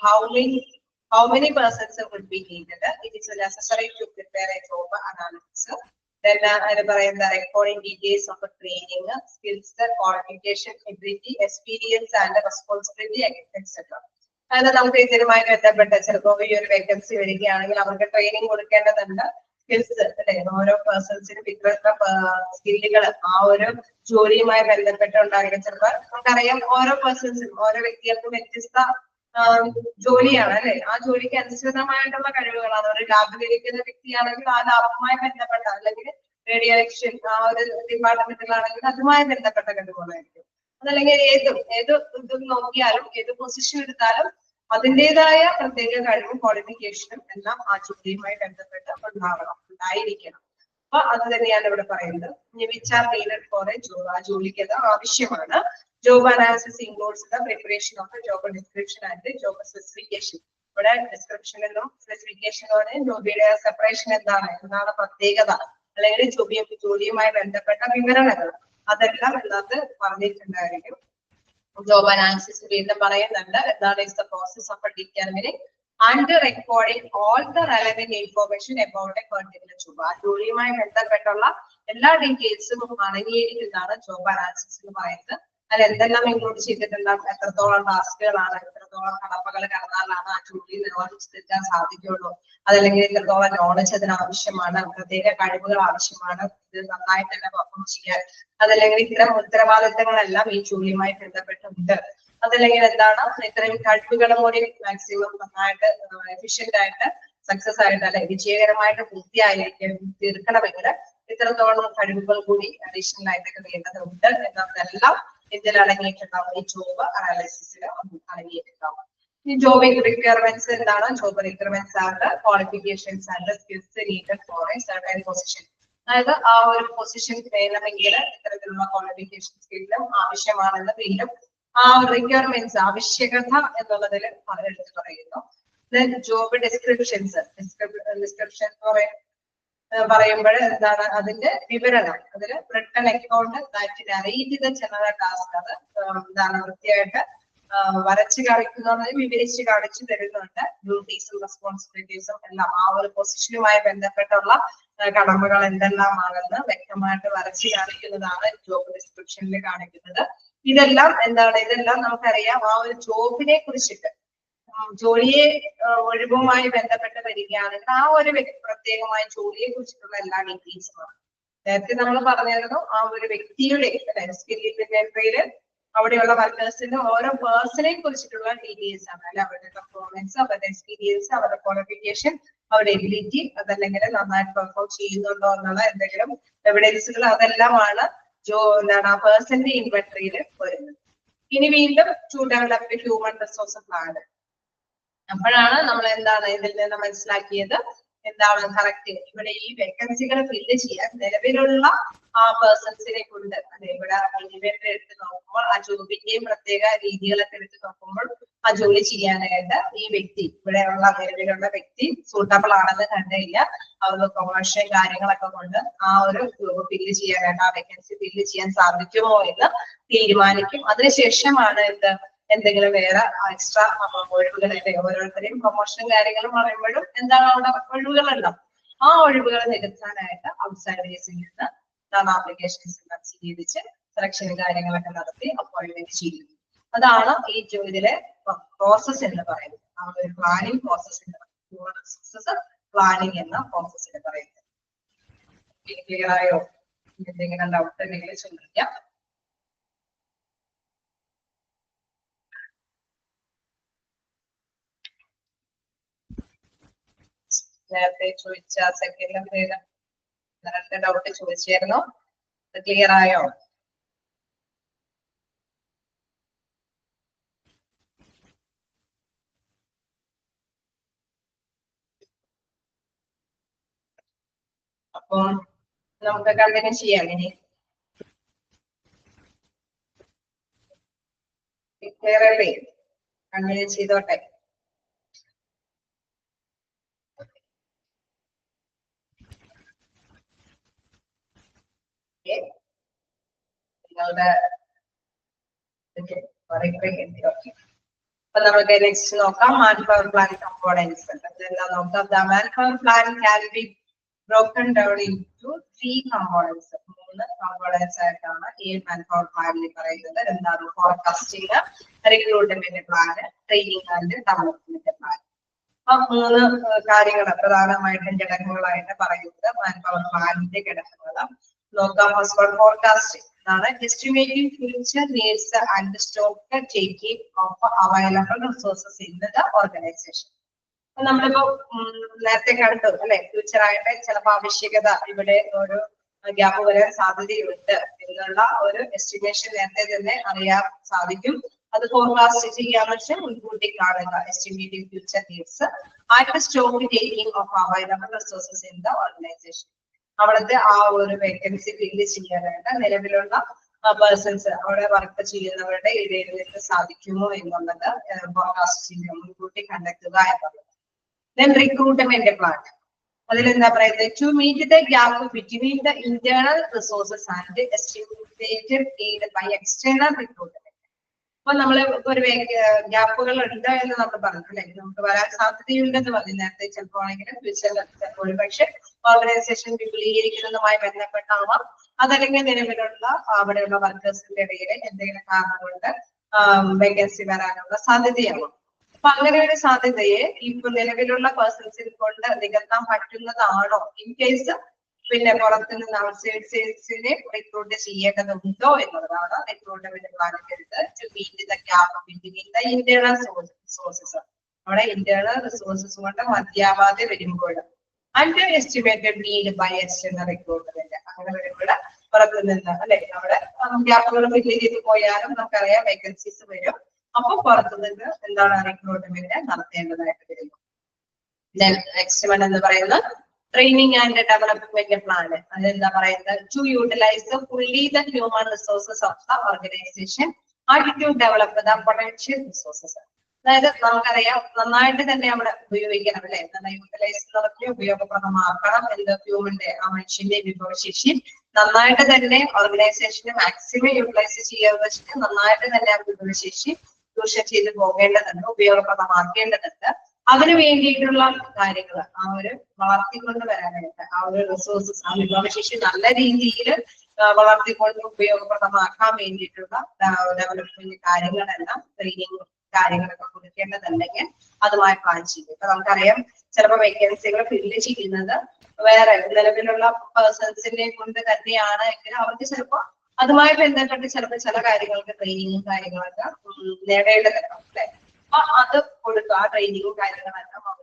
how many persons would be needed, it is necessary to prepare a job analysis. Then അതിന് പറയുന്ന recording details of training, skills, qualification, ability, experience and responsibility, etc. അത് നമുക്ക് ഇതിനുമായി ബന്ധപ്പെട്ട ചിലപ്പോൾ ഈ ഒരു vacancy വരികയാണെങ്കിൽ അവർക്ക് ട്രെയിനിങ് കൊടുക്കേണ്ടതുണ്ട്. സ്കിൽസ് അല്ലെ, ഓരോ പേഴ്സൺസിനും ഇത്രയൊക്കെ സ്കില്ലുകൾ ആ ഒരു ജോലിയുമായി ബന്ധപ്പെട്ടുണ്ടാകുക. ചിലപ്പോൾ നമുക്കറിയാം ഓരോ പേഴ്സൺസിനും ഓരോ വ്യക്തികൾക്കും വ്യത്യസ്ത ജോലിയാണ് അല്ലെ, ആ ജോലിക്ക് അനുസൃതമായിട്ടുള്ള കഴിവുകളാണ്. ഒരു ലാബിലിരിക്കുന്ന വ്യക്തിയാണെങ്കിൽ ആ ലാബുമായി ബന്ധപ്പെട്ട, അല്ലെങ്കിൽ റേഡിയോളജിഷൻ ആ ഒരു ഡിപ്പാർട്ട്മെന്റിലാണെങ്കിൽ അതുമായി ബന്ധപ്പെട്ട കഴിവുകളായിരിക്കും. അതല്ലെങ്കിൽ ഏത് ഇത് നോക്കിയാലും ഏത് പൊസിഷൻ എടുത്താലും അതിൻ്റെതായ പ്രത്യേക കഴിവും ക്വാളിഫിക്കേഷനും എല്ലാം ആ ജോലിയുമായി ബന്ധപ്പെട്ട് ഉണ്ടായിരിക്കണം. അപ്പൊ അത് തന്നെയാണ് ഇവിടെ പറയുന്നത്. Which are needed for A job, ആ ജോലിക്ക് അത് ആവശ്യമാണ്. Job analysis includes the preparation of the job description and the job specification. ഇവിടെ ഡിസ്ക്രിപ്ഷനിലും സ്പെസിഫിക്കേഷനിലും ജോബിയുടെ സെപ്പറേഷൻ എന്താണ് പ്രത്യേകത, അല്ലെങ്കിൽ ജോലിയുമായി ബന്ധപ്പെട്ട വിവരണങ്ങൾ അതെല്ലാം ഇതിനകത്ത് പറഞ്ഞിട്ടുണ്ടായിരിക്കും. ജോബ് അനാലിസിസ് വീണ്ടും പറയുന്നുണ്ട്, എന്താണ് is the process of determining and recording all the relevant information about a particular job. ആ ജോലിയുമായി ബന്ധപ്പെട്ടുള്ള എല്ലാ ഡീറ്റെയിൽസും അടങ്ങിയിരിക്കുന്നതാണ് ജോബ് അനാലിസിസ് എന്ന് പറയുന്നത്. അതിൽ എന്തെല്ലാം ഇൻക്ലൂഡ് ചെയ്തിട്ടുണ്ടാകും, എത്രത്തോളം ടാസ്കുകളാണ്, എത്രത്തോളം കടമകൾ കടന്നാലാണ് ആ ജോലി നിർവഹിച്ചെടുക്കാൻ സാധിക്കുള്ളൂ, അതല്ലെങ്കിൽ എത്രത്തോളം നോളജ് അതിന് ആവശ്യമാണ്, പ്രത്യേക കഴിവുകൾ ആവശ്യമാണ് ഇത് നന്നായിട്ട് തന്നെ പെർഫോം ചെയ്യാൻ, അതല്ലെങ്കിൽ ഇത്തരം ഉത്തരവാദിത്തങ്ങളെല്ലാം ഈ ജോലിയുമായി ബന്ധപ്പെട്ടുണ്ട്. അതല്ലെങ്കിൽ എന്താണ് ഇത്രയും കഴിവുകളും കൂടി മാക്സിമം നന്നായിട്ട് എഫിഷ്യന്റ് ആയിട്ട് സക്സസ് ആയിട്ട് അല്ലെ വിജയകരമായിട്ട് തീർക്കണമെങ്കിൽ ഇത്രത്തോളം കഴിവുകൾ കൂടി അഡീഷണൽ ആയിട്ടൊക്കെ വേണ്ടതുണ്ട് എന്നതെല്ലാം ഇതിൽ അടങ്ങിയിട്ടുണ്ടാവും. ഈ ജോബ് അനാലിസിസിൽ അടങ്ങിയിട്ടുണ്ടാവും. ഈ ജോബ് റിക്വയർമെന്റ്സ് എന്താണ്, job requirements and qualifications and skills needed for A certain position. അതായത് ആ ഒരു പൊസിഷൻ വേണമെങ്കിൽ ഇത്തരത്തിലുള്ള ക്വാളിഫിക്കേഷൻ സ്കില്ലും ആവശ്യമാണെന്ന് വീണ്ടും ആ റിക്വയർമെന്റ്സ് ആവശ്യകത എന്നുള്ളതിൽ എടുത്ത് പറയുന്നു. ജോബ് ഡിസ്ക്രിപ്ഷൻസ്, ഡിസ്ക്രിപ്ഷൻ പറയുമ്പോൾ എന്താണ് അതിന്റെ വിവരണം, അതില് written account that general task, അത് എന്താണ് വൃത്തിയായിട്ട് വരച്ച് കാണിക്കുന്നത്, വിവരിച്ച് കാണിച്ചു തരുന്നുണ്ട്. ഡ്യൂട്ടീസും റെസ്പോൺസിബിലിറ്റീസും എല്ലാം ആ ഒരു പൊസിഷനുമായി ബന്ധപ്പെട്ടുള്ള കടമകൾ എന്തെല്ലാമാണെന്ന് വ്യക്തമായിട്ട് വരച്ച് കാണിക്കുന്നതാണ് ജോബ് ഡിസ്ക്രിപ്ഷനിൽ കാണിക്കുന്നത്. ഇതെല്ലാം എന്താണ്, ഇതെല്ലാം നമുക്കറിയാം ആ ഒരു ജോബിനെ കുറിച്ചിട്ട്, ജോലിയെ ഒഴിവുമായി ബന്ധപ്പെട്ട് വരികയാണെങ്കിൽ ആ ഒരു പ്രത്യേകമായ ജോലിയെ കുറിച്ചിട്ടുള്ള എല്ലാ ഡീറ്റെയിൽസുമാണ്. നേരത്തെ നമ്മൾ പറഞ്ഞിരുന്നു ആ ഒരു വ്യക്തിയുടെ സ്കിൽ ഇൻവെന്ററിയില് അവിടെയുള്ള വർക്കേഴ്സിന്റെ ഓരോ പേഴ്സണെ കുറിച്ചിട്ടുള്ള ഡീറ്റെയിൽസ് ആണ് അല്ലെ, അവരുടെ പെർഫോമൻസ്, അവരുടെ എക്സ്പീരിയൻസ്, അവരുടെ ക്വാളിഫിക്കേഷൻ, അവരുടെ എബിലിറ്റി, അതല്ലെങ്കിൽ നന്നായിട്ട് പെർഫോം ചെയ്യുന്നുണ്ടോ എന്നുള്ള എന്തെങ്കിലും എവിഡൻസുകൾ, അതെല്ലാമാണ് എന്താണ് ആ പേഴ്സന്റെ ഇൻവെന്ററിയിൽ വരുന്നത്. ഇനി വീണ്ടും to develop human resource plan. അപ്പോഴാണ് നമ്മൾ എന്താണ് ഇതിൽ നിന്ന് മനസ്സിലാക്കിയത്, എന്താണ് കറക്റ്റ് ഇവിടെ ഈ വേക്കൻസികൾ ഫില്ല് ചെയ്യാൻ നിലവിലുള്ള ആ പേഴ്സൺസിനെ കൊണ്ട് അല്ലെ, ഇവിടെ ഇൻവെന്ററി എടുത്ത് നോക്കുമ്പോൾ ആ ജോബിന്റെയും പ്രത്യേക രീതികളൊക്കെ എടുത്ത് നോക്കുമ്പോൾ ആ ജോലി ചെയ്യാനായിട്ട് ഈ വ്യക്തി, ഇവിടെയുള്ള നിലവിലുള്ള വ്യക്തി സൂട്ടബിൾ ആണെന്ന് കണ്ടില്ല, അവർക്ക് പ്രൊമോഷൻ കാര്യങ്ങളൊക്കെ കൊണ്ട് ആ ഒരു ജോബ് ഫില്ല് ചെയ്യാനായിട്ട്, ആ വേക്കൻസി ഫില്ല് ചെയ്യാൻ സാധിക്കുമോ എന്ന് തീരുമാനിക്കും. അതിനുശേഷമാണ് എന്തെങ്കിലും വേറെ എക്സ്ട്രാ ഒഴിവുകളൊക്കെ, ഓരോരുത്തരെയും പ്രൊമോഷൻ കാര്യങ്ങളും പറയുമ്പോഴും എന്താണ് അവിടെ ഒഴിവുകളുണ്ടാവും. ആ ഒഴിവുകൾ നികത്താനായിട്ട് ഔട്ട്സൈഡ് ബേസിൽ നിന്ന് ആപ്ലിക്കേഷൻസ് സ്വീകരിച്ച് സെലക്ഷൻ കാര്യങ്ങളൊക്കെ നടത്തി അപ്പോയിന്റ്മെന്റ് ചെയ്യുന്നു. അതാണ് ഈ ഇതിലെ പ്രോസസ് എന്ന് പറയുന്നത്, ആ ഒരു പ്ലാനിങ് പ്രോസസ് എന്ന് പറയുന്നത്, പ്ലാനിങ് എന്ന പ്രോസസ് എന്ന് പറയുന്നത്. ക്ലിയർ ആയോ? എന്തെങ്കിലും ഡൗട്ട് ഉണ്ടെങ്കിൽ ചോദിക്കാം. നേരത്തെ ചോദിച്ച സെക്കൻഡ് പേര് നേരത്തെ ഡൗട്ട് ചോദിച്ചായിരുന്നു, ക്ലിയർ ആയോ? അപ്പം നമുക്ക് കണ്ടിന്യൂ ചെയ്യാം ഇനി. ക്ലിയർ അല്ലേ? കണ്ടിന്യൂ ചെയ്തോട്ടെ. നിങ്ങളുടെ അപ്പൊ നമുക്ക് നെക്സ്റ്റ് നോക്കാം. മാൻ പവർ പ്ലാൻ കമ്പോണൻസ് എന്താ നോക്കാം. The man power plan can be broken down into 3 components. 3 components ആയിട്ടാണ് ഈ മാൻ പവർ പ്ലാനിൽ പറയുന്നത്. എന്താണ്? Forecasting, recruitment plan, training and development plan. അപ്പൊ 3 കാര്യങ്ങൾ പ്രധാനമായിട്ടും ഘടകങ്ങളായിട്ട് പറയുന്നത് മാൻ പവർ പ്ലാനിന്റെ ഘടകങ്ങൾ നോക്കാം. ഫസ്റ്റ് വൺ ഫോർകാസ്റ്റിംഗ് ആണ്. Estimating future needs and stock taking of available resources in the organisation. അപ്പൊ നമ്മളിപ്പോ നേരത്തെ കണ്ടു അല്ലെ, ഫ്യൂച്ചർ ആയിട്ട് ചിലപ്പോ ആവശ്യകത ഇവിടെ ഒരു ഗ്യാപ്പ് വരാൻ സാധ്യതയുണ്ട് എന്നുള്ള ഒരു എസ്റ്റിമേഷൻ നേരത്തെ തന്നെ അറിയാൻ സാധിക്കും. അത് ഫോർകാസ്റ്റ് ചെയ്യാന്ന് വെച്ചാൽ മുൻകൂട്ടി കാണുക. Estimating future needs and stock taking of available resources in the organisation. അവിടുത്തെ ആ ഒരു വേക്കൻസി ഫില്ല് ചെയ്യാനായിട്ട് നിലവിലുള്ള പേഴ്സൺസ് അവിടെ വർക്ക് ചെയ്യുന്നവരുടെ ഇടയിൽ നിന്ന് സാധിക്കുമോ എന്നുള്ളത് ഫോർകാസ്റ്റ് ചെയ്യുക, മുൻകൂട്ടി കണ്ടെത്തുക എന്നുള്ളത്. Then recruitment plan. അതിലെന്താ പറയുന്നത്? To meet the gap between the internal resources and estimated need by external recruitment. അപ്പൊ നമ്മള് ഒരു ഗ്യാപ്പുകൾ ഉണ്ട് എന്ന് നമ്മൾ പറഞ്ഞു അല്ലെ, നമുക്ക് വരാൻ സാധ്യതയുണ്ടെന്ന് പറഞ്ഞു നേരത്തെ. ചിലപ്പോ ആണെങ്കിലും ഫ്യൂച്ചറിൽ ചിലപ്പോൾ ഒരു പക്ഷെ ഓർഗനൈസേഷൻ വിപുലീകരിക്കുന്നതുമായി ബന്ധപ്പെട്ടാവാം, അതല്ലെങ്കിൽ നിലവിലുള്ള അവിടെയുള്ള വർക്കേഴ്സിന്റെ ഇടയിൽ എന്തെങ്കിലും കാരണം കൊണ്ട് വേക്കൻസി വരാനുള്ള സാധ്യതയാവും. അപ്പൊ അങ്ങനെ ഒരു സാധ്യതയെ ഇപ്പൊ നിലവിലുള്ള പേഴ്സൺസിൽ കൊണ്ട് നികത്താൻ പറ്റുന്നതാണോ? ഇൻ കേസ് പിന്നെ പുറത്തു നിന്ന് ഔട്ട്സൈഡ് സെയിൽസിനെ റിക്രൂട്ട് ചെയ്യേണ്ടതുണ്ടോ എന്നുള്ളതാണ് റിക്രൂട്ട്മെന്റ് പ്ലാനിന്റെ to meet the gap between the internal resources. അവിടെ ഇന്റേണൽ റിസോഴ്സസ് കൊണ്ട് മതിയാവാതെ വരുമ്പോൾ and estimated need by external recruitment. അങ്ങനെ വരുമ്പോൾ പുറത്തു നിന്ന് അല്ലെ, അവിടെ ഗ്യാപ്പുകൾ ഫില്ല് ചെയ്ത് പോയാലും നമുക്കറിയാം വേക്കൻസീസ് വരും. അപ്പൊ പുറത്തു നിന്ന് എന്താണ് റിക്രൂട്ട്മെന്റ് നടത്തേണ്ടതായിട്ട് വരുന്നു. നെക്സ്റ്റ് വൺ എന്ന് പറയുന്നത് ട്രെയിനിങ് ആൻഡ് ഡെവലപ്മെന്റ് പ്ലാൻ. അതെന്താ പറയുന്നത്? To utilise fully the human resources of the organisation and to develop the potential resources. അതായത് നമുക്കറിയാം നന്നായിട്ട് തന്നെ അവിടെ ഉപയോഗിക്കണം അല്ലെ, യൂട്ടിലൈസ് നടത്തി ഉപയോഗപ്രദമാക്കണം. എന്ത്? ഹ്യൂമന്റെ ആ മനുഷ്യന്റെ വിഭവശേഷി നന്നായിട്ട് തന്നെ ഓർഗനൈസേഷന് മാക്സിമം യൂട്ടിലൈസ് ചെയ്യാന്ന് വെച്ചിട്ട് നന്നായിട്ട് തന്നെ ആ വിഭവശേഷി ചൂഷണം ചെയ്ത് പോകേണ്ടതുണ്ട്, ഉപയോഗപ്രദമാക്കേണ്ടതുണ്ട്. അതിനു വേണ്ടിയിട്ടുള്ള കാര്യങ്ങൾ ആ ഒരു വളർത്തിക്കൊണ്ട് വരാനായിട്ട് ആ ഒരു റിസോഴ്സസ് ആ വിഭവശേഷി നല്ല രീതിയിൽ വളർത്തിക്കൊണ്ട് ഉപയോഗപ്രദമാക്കാൻ വേണ്ടിയിട്ടുള്ള ഡെവലപ്മെന്റ് കാര്യങ്ങളെല്ലാം ട്രെയിനിങ് കാര്യങ്ങളൊക്കെ കൊടുക്കേണ്ടതുണ്ടെങ്കിൽ അതുമായി പ്ലാൻ ചെയ്യും. ഇപ്പൊ നമുക്കറിയാം ചിലപ്പോൾ വേക്കൻസികൾ ഫില്ല് ചെയ്യുന്നത് വേറെ നിലവിലുള്ള പേഴ്സൺസിനെ കൊണ്ട് തന്നെയാണ് എങ്കിൽ അവർക്ക് ചിലപ്പോൾ അതുമായി ബന്ധപ്പെട്ട് ചിലപ്പോൾ ചില കാര്യങ്ങൾക്ക് ട്രെയിനിങ്ങും കാര്യങ്ങളൊക്കെ നേടേണ്ടതുണ്ടാവും അല്ലെ. അപ്പൊ അത് കൊടുക്കുക, ആ ട്രെയിനിങ്ങും കാര്യങ്ങളെല്ലാം അവർ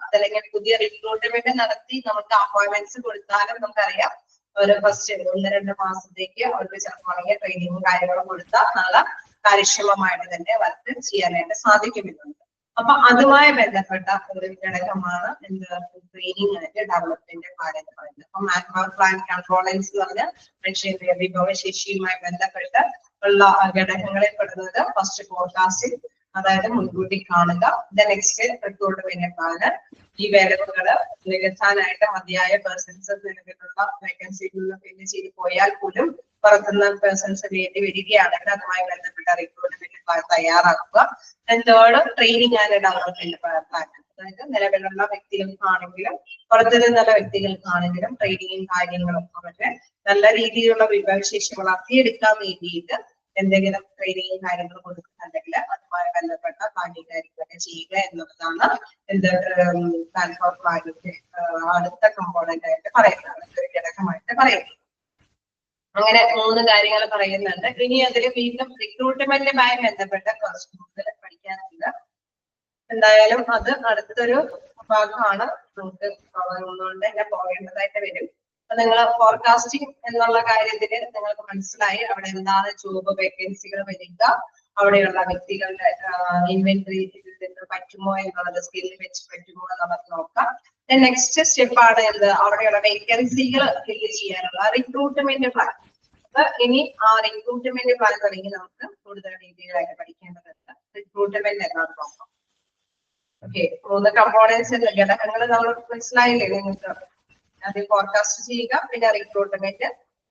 അതല്ലെങ്കിൽ പുതിയ റിക്രൂട്ട്മെന്റ് നടത്തി നമുക്ക് അപ്പോയിന്റ്മെന്റ്സ് കൊടുത്താലും നമുക്കറിയാം ഒരു ഫസ്റ്റ് 1-2 മാസത്തേക്ക് അവർക്ക് ചിലപ്പോൾ ട്രെയിനിങ്ങും കാര്യങ്ങളും കൊടുത്താൽ നല്ല കാര്യക്ഷമമായിട്ട് തന്നെ വർക്ക് ചെയ്യാനായിട്ട് സാധിക്കുമെന്നുണ്ട്. അപ്പൊ അതുമായി ബന്ധപ്പെട്ട ഒരു ഘടകമാണ് എന്ത്? ട്രെയിനിങ് ആൻഡ് ഡെവലപ്മെന്റ് പ്ലാൻ എന്ന് പറയുന്നത്. അപ്പൊ മാൻ പവർ പ്ലാൻ കമ്പോണൻസ് എന്ന് പറഞ്ഞാൽ മനുഷ്യന്റെ വിഭവശേഷിയുമായി ബന്ധപ്പെട്ട് ഉള്ള ഘടകങ്ങളിൽ പെടുന്നത് ഫസ്റ്റ് ഫോർകാസ്റ്റിംഗ്, അതായത് മുൻകൂട്ടി കാണുക. Next recruitment plan. ഈ വേലകള് നികത്താനായിട്ട് മതിയായ പേഴ്സൺസ് നിലവിലുള്ള വേക്കൻസികളിൽ ഫില്ല് ചെയ്ത് പോയാൽ പോലും പുറത്തുനിന്ന് പേഴ്സൺസ് വേണ്ടി വരികയാണെങ്കിൽ അതുമായി ബന്ധപ്പെട്ട റിക്രൂട്ട്മെന്റ് പ്ലാൻ തയ്യാറാക്കുക. Third training and development plan. അതായത് നിലവിലുള്ള വ്യക്തികൾക്കാണെങ്കിലും പുറത്തു നിന്നുള്ള വ്യക്തികൾക്കാണെങ്കിലും ട്രെയിനിങ്ങും കാര്യങ്ങളും അവരുടെ നല്ല രീതിയിലുള്ള വിഭവശേഷി വളർത്തിയെടുക്കാൻ വേണ്ടിയിട്ട് എന്തെങ്കിലും ട്രെയിനിങ്ങും കാര്യങ്ങളും കൊടുക്കുന്നുണ്ടെങ്കിൽ അതുമായി ബന്ധപ്പെട്ട കാര്യങ്ങളൊക്കെ ചെയ്യുക എന്നുള്ളതാണ് എന്ത് പ്ലാൻ ഫോർ പ്ലാനിന്റെ അടുത്ത കമ്പോണന്റ് ആയിട്ട് പറയുന്നത്, ഒരു ഘടകമായിട്ട് പറയുന്നത്. അങ്ങനെ 3 കാര്യങ്ങൾ പറയുന്നുണ്ട്. ഇനി അതിൽ വീണ്ടും റിക്രൂട്ട്മെന്റുമായി ബന്ധപ്പെട്ട കുറച്ച് കൂടുതൽ പഠിക്കാനുണ്ട്. എന്തായാലും അത് അടുത്തൊരു ഭാഗമാണ്, നമുക്ക് കൊണ്ട് തന്നെ പോകേണ്ടതായിട്ട് വരും. അപ്പൊ നിങ്ങൾ ഫോർകാസ്റ്റിംഗ് എന്നുള്ള കാര്യത്തിൽ നിങ്ങൾക്ക് മനസ്സിലായി അവിടെ എന്താണ് ജോബ് വേക്കൻസികൾ വരിക, അവിടെയുള്ള വ്യക്തികളുടെ ഇൻവെന്ററി പറ്റുമോ എന്നുള്ളത് സ്കില്ല് വെച്ച് പറ്റുമോ എന്നുള്ളത് നോക്കാം. നെക്സ്റ്റ് സ്റ്റെപ്പ് ആണ് എന്ത്, അവിടെയുള്ള വേക്കൻസികൾ ഫില്ല് ചെയ്യാനുള്ള റിക്രൂട്ട്മെന്റ് പ്ലാൻ. ഇനി ആ റിക്രൂട്ട്മെന്റ് പ്ലാൻ തുടങ്ങി നമുക്ക് കൂടുതൽ ഡീറ്റെയിൽ ആയിട്ട് പഠിക്കേണ്ടതുണ്ട്. റിക്രൂട്ട്മെന്റ് എന്നാണ് നോക്കാം. ഓക്കെ, 3 കമ്പോണൻസ് ഘടകങ്ങൾ നമ്മൾ മനസ്സിലായില്ലേ നിങ്ങൾക്ക്? അത് ഫോർകാസ്റ്റ് ചെയ്യുക, പിന്നെ റിക്രൂട്ട്മെന്റ്,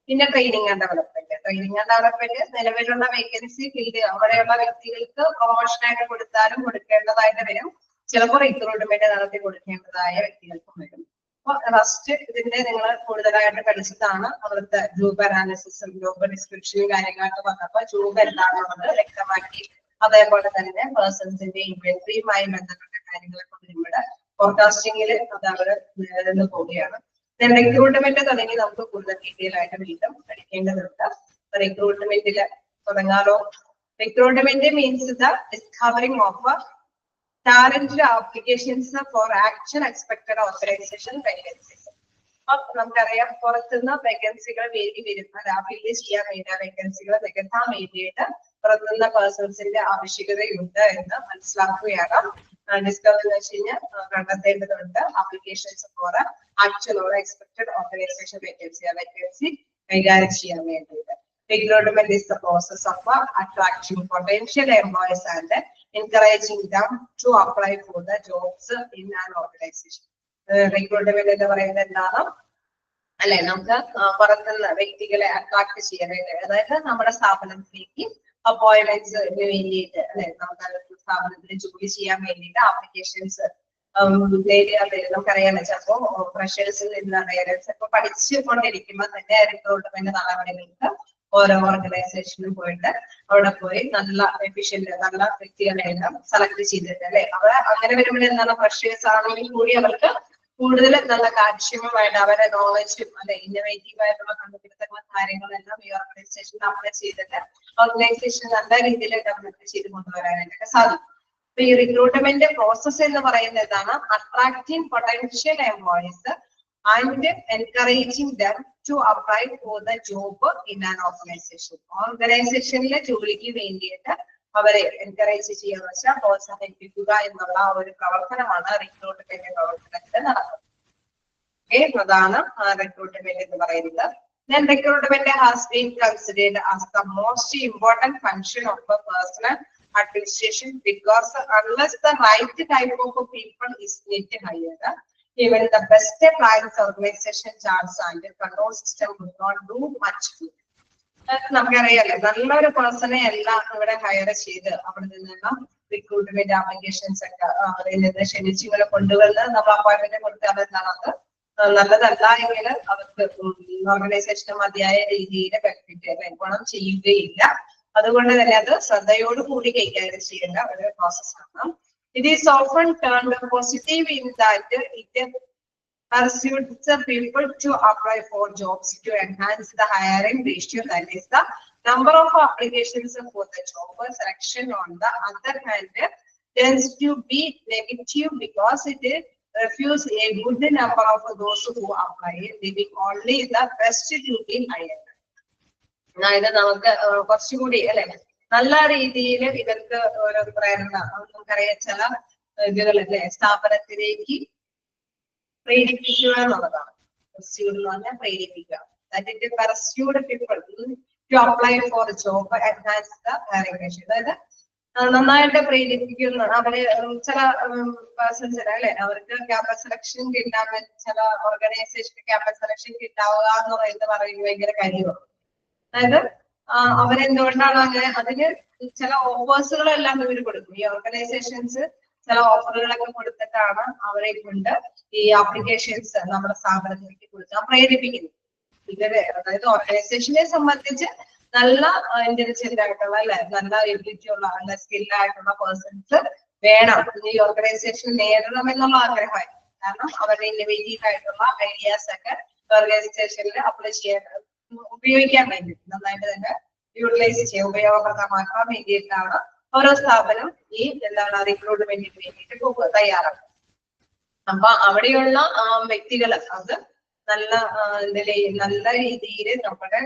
പിന്നെ training and development. Training and development നിലവിലുള്ള വേക്കൻസി ഫില്ല് അവിടെയുള്ള വ്യക്തികൾക്ക് പ്രൊമോഷൻ ആയിട്ട് കൊടുത്താലും കൊടുക്കേണ്ടതായിട്ട് വരും. ചിലപ്പോൾ റിക്രൂട്ട്മെന്റ് നടത്തി കൊടുക്കേണ്ടതായ വ്യക്തികൾക്കും വരും. അപ്പൊ ഫസ്റ്റ് ഇതിന്റെ നിങ്ങൾ കൂടുതലായിട്ട് പഠിച്ചതാണ് അവിടുത്തെ ജോബ് അനാലിസിസും ജോബ് ഡിസ്ക്രിപ്ഷനും കാര്യങ്ങളൊക്കെ വന്നപ്പോ ജോബ് എന്താണെന്നുള്ളത് വ്യക്തമാക്കി. അതേപോലെ തന്നെ പേഴ്സൺസിന്റെ ഇൻവെന്ററിയുമായി ബന്ധപ്പെട്ട കാര്യങ്ങളൊക്കെ വരുമ്പോൾ ഫോർകാസ്റ്റിംഗിൽ അത് അവർ നിലനിന്ന് പോവുകയാണ്. റിക്രൂട്ട്മെന്റ് തുടങ്ങി നമുക്ക് കൂടുതൽ ഡീറ്റെയിൽ ആയിട്ട് വീണ്ടും പഠിക്കേണ്ടതുണ്ട്. റിക്രൂട്ട്മെന്റിൽ തുടങ്ങാലോ. Recruitment means the discovering of talented applications for action expected organisation vacancies. അപ്പൊ നമുക്കറിയാം പുറത്തുനിന്ന് വേക്കൻസികൾ വേണ്ടി വരുന്ന ഫില്ല് ചെയ്യാൻ വേണ്ടി വേക്കൻസികൾ നികത്താൻ വേണ്ടിയിട്ട് പുറത്തുനിന്ന പേഴ്സൺസിന്റെ ആവശ്യകതയുണ്ട് എന്ന് മനസ്സിലാക്കുകയാണ്. ഡിസ്കവർ എന്ന് വെച്ച് കഴിഞ്ഞാൽ കണ്ടെത്തേണ്ടതുണ്ട് applications for actual or expected organisation vacancy കൈകാര്യം ചെയ്യാൻ വേണ്ടിയിട്ട്. Recruitment is the process of attracting potential employees and encouraging them to apply for the jobs in an organization. Recruitment എന്ന് പറയുന്നത് എന്താണ് അല്ലെ, നമുക്ക് പുറത്തുള്ള വ്യക്തികളെ അട്രാക്ട് ചെയ്യാൻ വേണ്ടി, അതായത് നമ്മുടെ സ്ഥാപനത്തിലേക്ക് അപ്പോയിന്റ്മെന്റ്സിന് വേണ്ടിയിട്ട് അല്ലെ, നമുക്ക് സ്ഥാപനത്തിൽ ജോലി ചെയ്യാൻ വേണ്ടിയിട്ട് ആപ്ലിക്കേഷൻസ് നമുക്കറിയാൻ ചിലപ്പോ ഫ്രഷേഴ്സിൽ നിന്നറിയാൻ ചിലപ്പോ പഠിച്ചുകൊണ്ടിരിക്കുമ്പോൾ തന്നെ റിക്രൂട്ട്മെന്റ് നടപടികൾക്ക് ഓരോ ഓർഗനൈസേഷനിലും പോയിട്ട് അവിടെ പോയി നല്ല എഫിഷ്യന്റ് നല്ല വ്യക്തികളെല്ലാം സെലക്ട് ചെയ്തിട്ട് അല്ലെ, അവർ അങ്ങനെ വരുമ്പോൾ എന്താണ് ഫ്രഷേഴ്സ് ആണെങ്കിൽ കൂടി അവർക്ക് കൂടുതൽ നല്ല കാര്യക്ഷമമായിട്ട് അവരുടെ നോളജും അല്ലെ ഇന്നോവേറ്റീവ് ആയിട്ടുള്ള കണ്ടുപിടുത്തങ്ങളും കാര്യങ്ങളെല്ലാം ഈ ഓർഗനൈസേഷനിൽ അപ്ലൈ ചെയ്തിട്ട് ഓർഗനൈസേഷൻ നല്ല രീതിയിൽ ഡെവലപ്പ് ചെയ്ത് കൊണ്ടുവരാനായിട്ടൊക്കെ സാധിക്കും. അപ്പൊ ഈ റിക്രൂട്ട്മെന്റ് പ്രോസസ് എന്ന് പറയുന്നത് എന്താണ്, attracting potential employees and encouraging them to apply for the job in an organisation. ഓർഗനൈസേഷനിലെ ജോലിക്ക് വേണ്ടിയിട്ട് അവരെ എൻകറേജ് ചെയ്യാന്ന് വെച്ചാൽ പ്രോത്സാഹിപ്പിക്കുക എന്നുള്ള ഒരു പ്രവർത്തനമാണ് റിക്രൂട്ട്മെന്റ് പ്രവർത്തനത്തിൽ നടക്കുന്നത്. അതാണ് റിക്രൂട്ട്മെന്റ് എന്ന് പറയുന്നത്. Then recruitment has been considered as the most important function of a personal administration because unless the right type of people is not hired, even the best plans, organization charts and control system would not do much good. നമുക്കറിയാലോ, നല്ലൊരു പേഴ്സണെ എല്ലാം ഇവിടെ higher ചെയ്ത് അവിടെ നിന്നുള്ള recruitment applications ഒക്കെ അതിൽ നിന്ന് ക്ഷണിച്ച് ഇങ്ങനെ കൊണ്ടുവന്ന് നമ്മൾ അപ്പോയിന്റ്മെന്റ് കൊടുത്താൽ എന്താണ് അത് നല്ലതല്ല എങ്കിൽ അവർക്ക് ഓർഗനൈസേഷന് മതിയായ രീതിയിൽ ബെനിഫിറ്റ് ഗുണം ചെയ്യുകയില്ല. അതുകൊണ്ട് തന്നെ അത് ശ്രദ്ധയോടുകൂടി കൈകാര്യം ചെയ്യേണ്ട ഒരു പ്രോസസ്സാണ്. It is often turned positive in that it pursues the people to apply for jobs to enhance the hiring ratio, that is the number of applications for the job selection. On the other hand, tends to be negative because it refuses a good number of those who apply, leaving only the best to be hired. അതായത് നമുക്ക് കുറച്ചുകൂടി അല്ലെ നല്ല രീതിയിൽ ഇവർക്ക് ഓരോ പ്രേരണ നമുക്കറിയാം ചില ഇതുകളല്ലേ സ്ഥാപനത്തിലേക്ക് പ്രേരിപ്പിക്കുക എന്നുള്ളതാണ്. Pursued എന്ന് പറഞ്ഞാൽ പ്രേരിപ്പിക്കുക. That it pursued people to apply for a job, enhance the hiring ratio. അതായത് നന്നായിട്ട് പ്രേരിപ്പിക്കുന്ന അവര് ചില പേഴ്സൺസ് അല്ലെ അവർക്ക് ക്യാമ്പസ് സെലക്ഷൻ കിട്ടാൻ ചില ഓർഗനൈസേഷൻ ക്യാമ്പസ് സെലക്ഷൻ കിട്ടാവുക എന്ന് പറയുന്നത് ഭയങ്കര കാര്യമാണ്. അതായത് അവരെന്തുകൊണ്ടാണ് അങ്ങനെ അതിന് ചില ഓഫേഴ്സുകളെല്ലാം ഇവർ കൊടുക്കും. ഈ ഓർഗനൈസേഷൻസ് ചില ഓഫറുകളൊക്കെ കൊടുത്തിട്ടാണ് അവരെ കൊണ്ട് ഈ ആപ്ലിക്കേഷൻസ് നമ്മുടെ സ്ഥാപനത്തിലേക്ക് കൊടുക്കാൻ പ്രേരിപ്പിക്കുന്നത്. ഇവര് അതായത് ഓർഗനൈസേഷനെ സംബന്ധിച്ച് നല്ല ഇന്റലിജന്റ് ആയിട്ടുള്ള അല്ലെ നല്ല എബിലിറ്റി ഉള്ള നല്ല സ്കില്ലായിട്ടുള്ള പേഴ്സൺസ് വേണം ഈ ഓർഗനൈസേഷൻ നേടണം എന്നുള്ള ആഗ്രഹമായി. കാരണം അവരുടെ ഇന്നോവേറ്റീവ് ആയിട്ടുള്ള ഐഡിയാസ് ഒക്കെ ഓർഗനൈസേഷനിൽ അപ്ലൈ ചെയ്യാൻ ഉപയോഗിക്കാൻ വേണ്ടി നന്നായിട്ട് തന്നെ യൂട്ടിലൈസ് ചെയ്യാൻ ഉപയോഗപ്രദമാക്കാൻ വേണ്ടിയിട്ടാണ് ഓരോ സ്ഥാപനം ഈ എന്താണ് റിക്രൂട്ട്മെന്റിന് വേണ്ടിയിട്ട് തയ്യാറാണ്. അപ്പൊ അവിടെയുള്ള വ്യക്തികൾ അത് നല്ല രീതിയിൽ നമ്മുടെ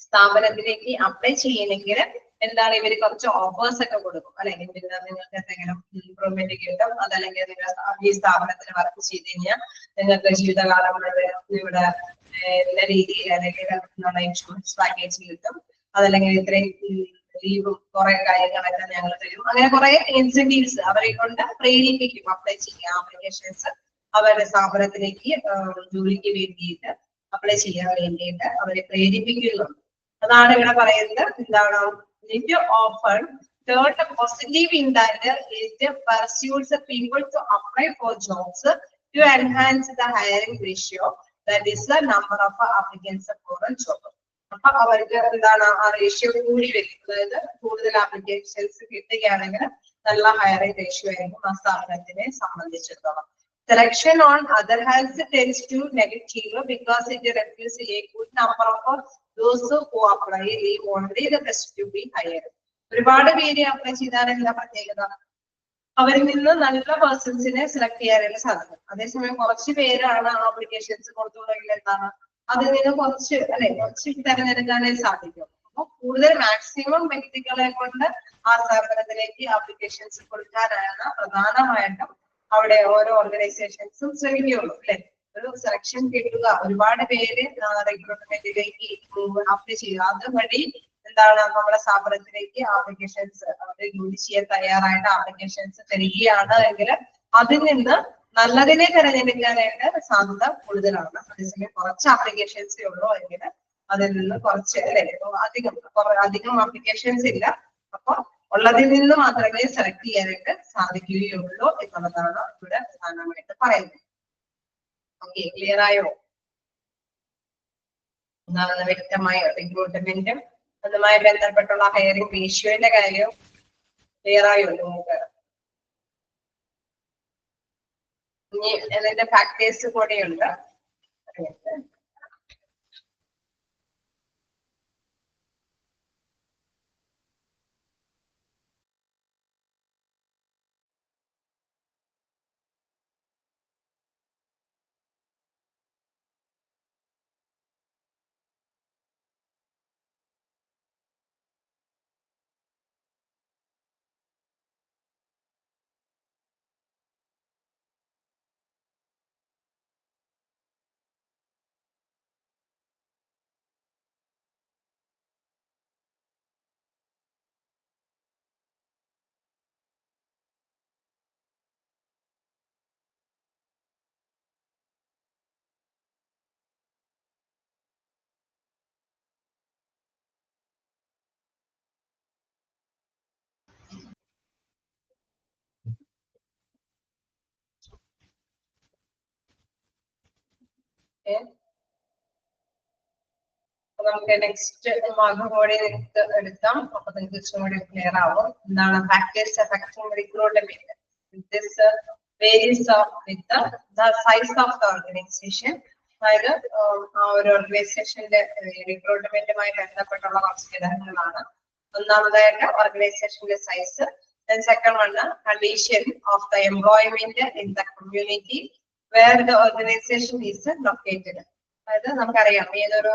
സ്ഥാപനത്തിലേക്ക് അപ്ലൈ ചെയ്യണമെങ്കിൽ എന്താണ് ഇവര് കുറച്ച് ഓഫേഴ്സ് ഒക്കെ കൊടുക്കും, അല്ലെങ്കിൽ നിങ്ങൾക്ക് എന്തെങ്കിലും ഇംപ്രൂവ്മെന്റ് കിട്ടും, അതല്ലെങ്കിൽ നിങ്ങൾ ഈ സ്ഥാപനത്തിൽ വർക്ക് ചെയ്ത് കഴിഞ്ഞാൽ നിങ്ങൾക്ക് ജീവിതകാലം ഇവിടെ എല്ലാ രീതിയിൽ അല്ലെങ്കിൽ ഇൻഷുറൻസ് പാക്കേജ് കിട്ടും, അതല്ലെങ്കിൽ ഇത്രയും ലീവും കുറെ കാര്യങ്ങളൊക്കെ ഞങ്ങൾ തരും. അങ്ങനെ കുറെ ഇൻസെന്റീവ്സ് അവരെ കൊണ്ട് പ്രേരിപ്പിക്കും അപ്ലൈ ചെയ്യാൻ ആപ്ലിക്കേഷൻസ് അവരുടെ സ്ഥാപനത്തിലേക്ക് ജോലിക്ക് വേണ്ടിയിട്ട് അപ്ലൈ ചെയ്യാൻ വേണ്ടിയിട്ട് അവരെ പ്രേരിപ്പിക്കുന്നുണ്ട്. അതാണ് ഇവിടെ പറയുന്നത്. എന്താണ് it often turned positive in that it pursues the people to apply for jobs to enhance the hiring ratio, that is the number of applicants for a job. അപ്പൊ അവർക്ക് എന്താണ് ആ റേഷ്യോ കൂടി വരും, അതായത് കൂടുതൽ ആപ്ലിക്കേഷൻസ് കിട്ടുകയാണെങ്കിൽ നല്ല ഹയറിംഗ് റേഷ്യോ ആയിരിക്കും ആ സ്ഥാപനത്തിനെ സംബന്ധിച്ചിടത്തോളം. Selection on other hands tends to negative because it refuses a good number of those who apply leave only the best to be hired. ഒരുപാട് പേര് അപ്ലൈ ചെയ്താൽ എന്താ പ്രത്യേകത, അവരിൽ നിന്ന് നല്ല പേഴ്സൺസിനെ സെലക്ട് ചെയ്യാനായിട്ട് സാധിക്കും. അതേസമയം കുറച്ച് പേരാണ് ആപ്ലിക്കേഷൻസ് കൊടുത്തുള്ളെങ്കിൽ എന്താണ് അതിൽ നിന്ന് കുറച്ച് തിരഞ്ഞെടുക്കാനായി സാധിക്കും. അപ്പൊ കൂടുതൽ മാക്സിമം വ്യക്തികളെ കൊണ്ട് ആ സ്ഥാപനത്തിലേക്ക് ആപ്ലിക്കേഷൻസ് കൊടുക്കാനാണ് പ്രധാനമായിട്ടും അവിടെ ഓരോ ഓർഗനൈസേഷൻസും ശ്രമിക്കുകയുള്ളൂ അല്ലെ. ഒരു സെലക്ഷൻ കിട്ടുക, ഒരുപാട് പേര് റിക്രൂട്ട്മെന്റിലേക്ക് അപ്ലൈ ചെയ്യുക, അതുവഴി എന്താണ് നമ്മുടെ സ്ഥാപനത്തിലേക്ക് ആപ്ലിക്കേഷൻസ് അവര് ജോലി ചെയ്യാൻ തയ്യാറായിട്ട് ആപ്ലിക്കേഷൻസ് തരികയാണ് എങ്കിൽ അതിൽ നിന്ന് നല്ലതിനെ തിരഞ്ഞെടുക്കാനായിട്ട് സാധ്യത കൂടുതലാണ്. അതേസമയം കുറച്ച് ആപ്ലിക്കേഷൻസേ ഉള്ളൂ എങ്കിൽ അതിൽ നിന്ന് കുറച്ച് അല്ലെ അധികം ആപ്ലിക്കേഷൻസ് ഇല്ല, അപ്പൊ ഉള്ളതിൽ നിന്ന് മാത്രമേ സെലക്ട് ചെയ്യാനായിട്ട് സാധിക്കുകയുള്ളൂ എന്നുള്ളതാണ് ഇവിടെ പ്രധാനമായിട്ട് പറയുന്നത്. ഓക്കെ, ക്ലിയർ ആയോ? എന്താണ് വ്യക്തമായോ? റിക്രൂട്ട്മെന്റും അതുമായി ബന്ധപ്പെട്ടുള്ള ഹയറിംഗ് റേഷ്യോയുടെ കാര്യം ക്ലിയർ ആയോ നിങ്ങൾക്ക്? ഇനി അതിന്റെ ഫാക്ടേഴ്സ് കൂടെയുണ്ട്. നമുക്ക് നെക്സ്റ്റ് ഭാഗം കൂടി എടുക്കാം, അപ്പൊ നിങ്ങൾക്ക് ഇഷ്ടംകൂടി ക്ലിയർ ആവും. എന്താണ് factors affecting recruitment? This varies with the size of the organisation. അതായത് ആ ഒരു ഓർഗനൈസേഷന്റെ റിക്രൂട്ട്മെന്റുമായി ബന്ധപ്പെട്ടുള്ള കുറച്ച് ഘടകങ്ങളാണ്. ഒന്നാമതായിട്ട് ഓർഗനൈസേഷന്റെ size, second one condition of the employment in the community where the organisation is located. അതായത് നമുക്കറിയാം ഏതൊരു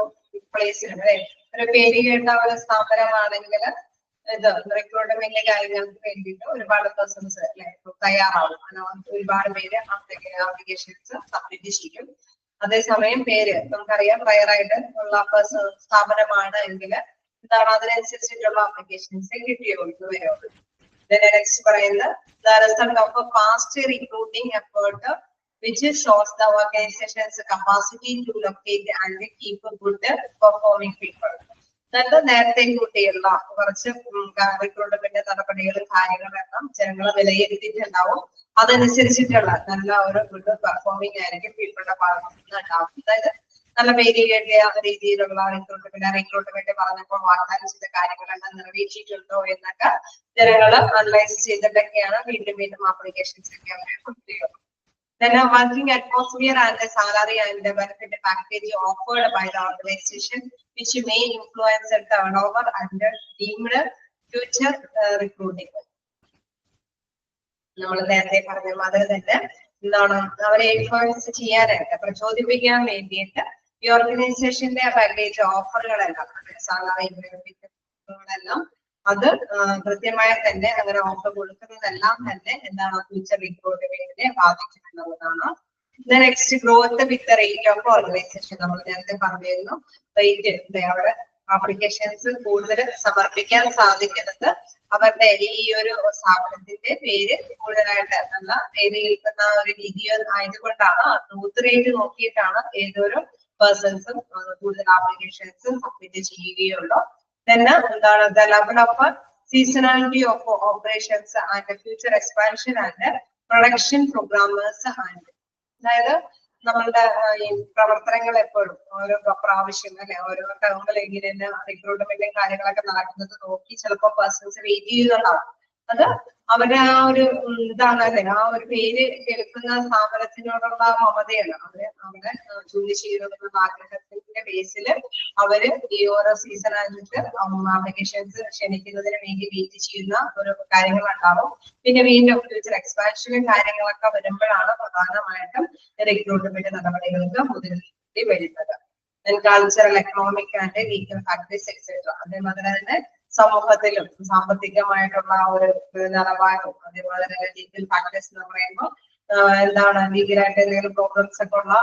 പ്ലേസിലും അല്ലെ ഒരു പേര് കേട്ട ഒരു സ്ഥാപനമാണെങ്കിൽ ഇത് റിക്രൂട്ട്മെന്റ് കാര്യങ്ങൾക്ക് വേണ്ടിയിട്ട് ഒരുപാട് പേഴ്സൺസ് അല്ലെ തയ്യാറാവും, ഒരുപാട് പേര് ആപ്ലിക്കേഷൻസ് സബ്മിറ്റ് ചെയ്യും. അതേസമയം പേര് നമുക്കറിയാം പ്രയറായിട്ട് ഉള്ള സ്ഥാപനമാണ് എങ്കിൽ എന്താണ് അതിനനുസരിച്ചിട്ടുള്ള ആപ്ലിക്കേഷൻസ് കിട്ടിയുള്ളൂ വരുള്ളൂ. നെക്സ്റ്റ് പറയുന്നത് the result of a fast recruiting effort which shows the organization's capacity to locate and keep good performing people. അതായത് നേരത്തെ കൂട്ടിയുള്ള കുറച്ച് റിക്രൂട്ട്മെന്റ് നടപടികളും കാര്യങ്ങളെല്ലാം ജനങ്ങളെ വിലയിരുത്തിയിട്ടുണ്ടാവും, അതനുസരിച്ചിട്ടുള്ള നല്ല ഒരു ഗുഡ് പെർഫോമിംഗ് ആയിരിക്കും പീപ്പിളുടെ ഭാഗത്ത് നിന്ന് ഉണ്ടാവും. അതായത് നല്ല പേര് കേട്ടിയ രീതിയിലുള്ള റിക്രൂട്ട്മെന്റ് പറഞ്ഞപ്പോൾ വാഗ്ദാനം ചെയ്ത കാര്യങ്ങളെല്ലാം നിറവേറ്റിയിട്ടുണ്ടോ എന്നൊക്കെ ജനങ്ങള് അനലൈസ് ചെയ്തിട്ടൊക്കെയാണ് വീണ്ടും വീണ്ടും ആപ്ലിക്കേഷൻസ് ഒക്കെ അവരെ കൊടുക്കുകയുള്ളൂ. Then a working atmosphere and the salary and the benefit package offered by the organization, which may influence the turnover and deemed future recruiting. നമ്മൾ നേരത്തെ പറഞ്ഞ മാതിരി തന്നെ എന്താണ് അവരെ ഇൻഫ്ലുവൻസ് ചെയ്യാനായിട്ട് പ്രചോദിപ്പിക്കാൻ വേണ്ടിയിട്ട് ഈ ഓർഗനൈസേഷന്റെ പാക്കേജ് ഓഫറുകളെല്ലാം സാലറി ബെനിഫിറ്റുകളെല്ലാം അത് കൃത്യമായി തന്നെ അങ്ങനെ ഓഫർ കൊടുക്കുന്നതെല്ലാം തന്നെ എന്താണ് ഫ്യൂച്ചർ റിക്രൂട്ട്മെന്റിനെ ബാധിക്കുമെന്നുള്ളതാണ്. Next growth with rate of organisation. നമ്മൾ നേരത്തെ പറഞ്ഞിരുന്നു റേറ്റ് അവിടെ ആപ്ലിക്കേഷൻസ് കൂടുതൽ സമർപ്പിക്കാൻ സാധിക്കുന്നത് അവരുടെ ഈ ഒരു സ്ഥാപനത്തിന്റെ പേര് കൂടുതലായിട്ട് നല്ല പേര് കേൾക്കുന്ന ഒരു രീതി ആയതുകൊണ്ടാണ്. ഗ്രോത്ത് റേറ്റ് നോക്കിയിട്ടാണ് ഏതൊരു പേഴ്സൺസും കൂടുതൽ ആപ്ലിക്കേഷൻസ് സബ്മിറ്റ് ചെയ്യുകയുള്ളൂ. then എന്താണ് the level of seasonality of operations and future expansion and production programmers handle. അതായത് നമ്മളുടെ ഈ പ്രവർത്തനങ്ങൾ എപ്പോഴും ഓരോ പ്രാവശ്യം അല്ലെ ഓരോ ടേമിൽ എങ്ങനെ റിക്രൂട്ട്മെന്റും കാര്യങ്ങളൊക്കെ നടക്കുന്നത് നോക്കി ചിലപ്പോൾ പേഴ്സൺസ് വെയിറ്റ് ചെയ്യുന്നുണ്ടാവും. അത് അവരുടെ ആ ഒരു ഇതാണ് അല്ലെ ആ ഒരു പേര് കേൾക്കുന്ന സ്ഥാപനത്തിനോടുള്ള മമതയാണ്. അവിടെ ജോലി ചെയ്യുന്നതിനുള്ള ആഗ്രഹത്തിന്റെ ബേസിൽ അവര് ഈ ഓരോ സീസൺ ആയിട്ട് ആപ്ലിക്കേഷൻസ് ക്ഷണിക്കുന്നതിന് വേണ്ടി വെയിറ്റ് ചെയ്യുന്ന ഒരു കാര്യങ്ങൾ ഉണ്ടാവും. പിന്നെ വീണ്ടും ഫ്യൂച്ചർ എക്സ്പാൻഷനും കാര്യങ്ങളൊക്കെ വരുമ്പോഴാണ് പ്രധാനമായിട്ടും റിക്രൂട്ട്മെന്റ് നടപടികൾക്ക് മുതിർത്തി വരുന്നത്. Cultural economic and legal factors etcetera. അതേമാതിരി തന്നെ സമൂഹത്തിലും സാമ്പത്തികമായിട്ടുള്ള ഒരു നിലവാരവും അതേപോലെ തന്നെ ലീഗൽ ഫാക്ടേഴ്സ് എന്ന് പറയുമ്പോൾ എന്താണ് ലീഗലായിട്ട് എന്തെങ്കിലും പ്രോബ്ലംസ് ഒക്കെ ഉള്ള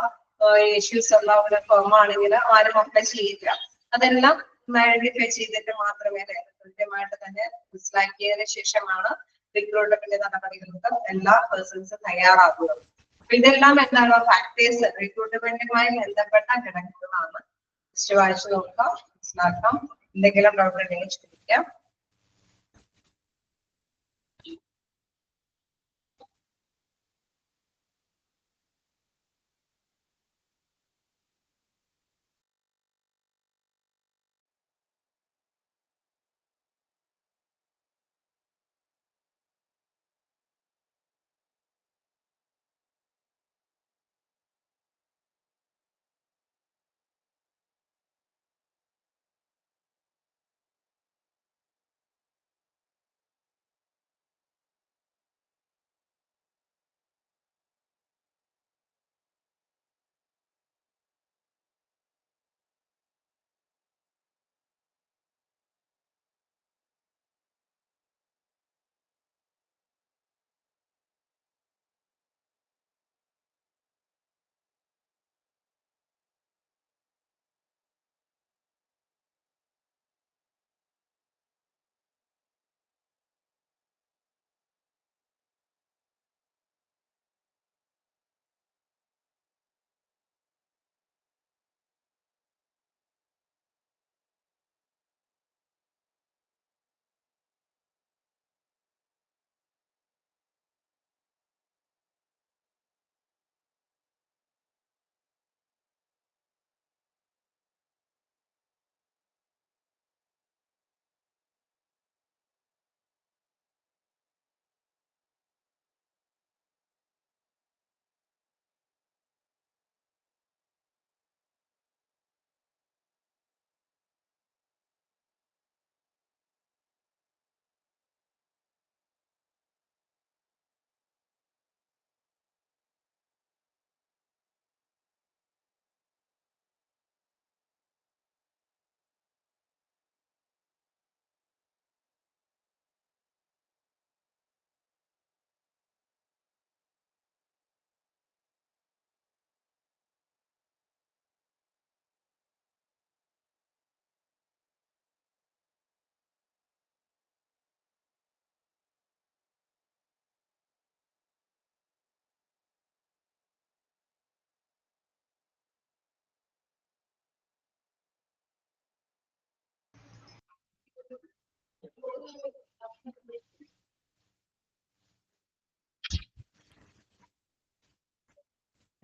ഇഷ്യൂസ് ഉള്ള ഒരു ഫേം ആണെങ്കിൽ ആരും അപ്ലൈ ചെയ്യില്ല. അതെല്ലാം ഐഡന്റിഫൈ ചെയ്തിട്ട് മാത്രമേ കൃത്യമായിട്ട് തന്നെ മനസ്സിലാക്കിയതിനു ശേഷമാണ് റിക്രൂട്ട്മെന്റ് നടപടികൾക്ക് എല്ലാ പേഴ്സൺസും തയ്യാറാകുന്നത്. അപ്പൊ ഇതെല്ലാം എന്താണ് ഫാക്ടേഴ്സ് റിക്രൂട്ട്മെന്റുമായി ബന്ധപ്പെട്ട ഘടകങ്ങളാണ്. വായിച്ചു നോക്കാം, മനസ്സിലാക്കാം. എന്തെങ്കിലും ഡൗട്ട് ഉണ്ടെങ്കിൽ ചോദിക്കാം.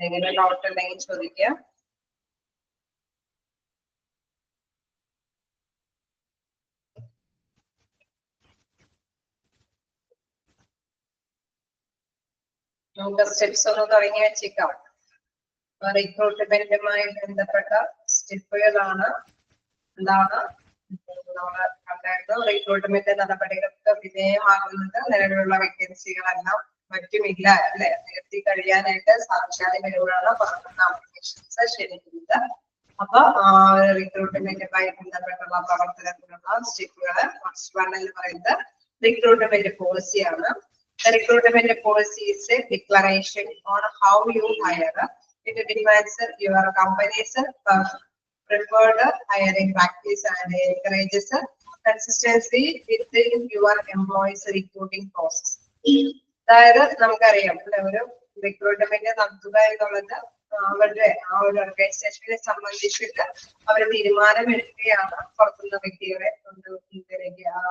എന്തെങ്കിലും ഡൗട്ട് ഉണ്ടെങ്കിൽ ചോദിക്കാം. നമുക്ക് സ്റ്റെപ്സ് ഒന്ന് തുടങ്ങി വെച്ചേക്കാം. റിക്രൂട്ട്മെന്റുമായി ബന്ധപ്പെട്ട സ്റ്റെപ്പുകളാണ്. എന്താണ് നമ്മൾ കണ്ടായിരുന്നു. റിക്രൂട്ട്മെന്റ് നടപടികൾക്ക് വിധേയമാകുന്നത് നിലവിലുള്ള വേക്കൻസികളെല്ലാം മറ്റുമില്ല അല്ലെ നികത്തി കഴിയാനായിട്ട് സാക്ഷാത്കാരമാണ് പുറത്തുനിന്ന് ആപ്ലിക്കേഷൻസ് ക്ഷണിക്കുന്നത്. അപ്പൊ റിക്രൂട്ട്മെന്റുമായി ബന്ധപ്പെട്ടുള്ള പ്രവർത്തനത്തിനുള്ള സ്റ്റെപ്പുകള് ഫസ്റ്റ് വൺ എന്ന് പറയുന്നത് recruitment പോളിസിയാണ്. Recruitment policy is a declaration on how you hire. It defines your company's preferred hiring practice and encourages consistency within your employees recruiting process. അതായത് നമുക്കറിയാം ഒരു റിക്രൂട്ട്മെന്റ് നടത്തുക എന്നുള്ളത് അവരുടെ ആ ഒരു ഓർഗനൈസേഷനെ സംബന്ധിച്ചിട്ട് അവർ തീരുമാനമെടുക്കുകയാണ് പുറത്തുനിന്ന വ്യക്തികളെ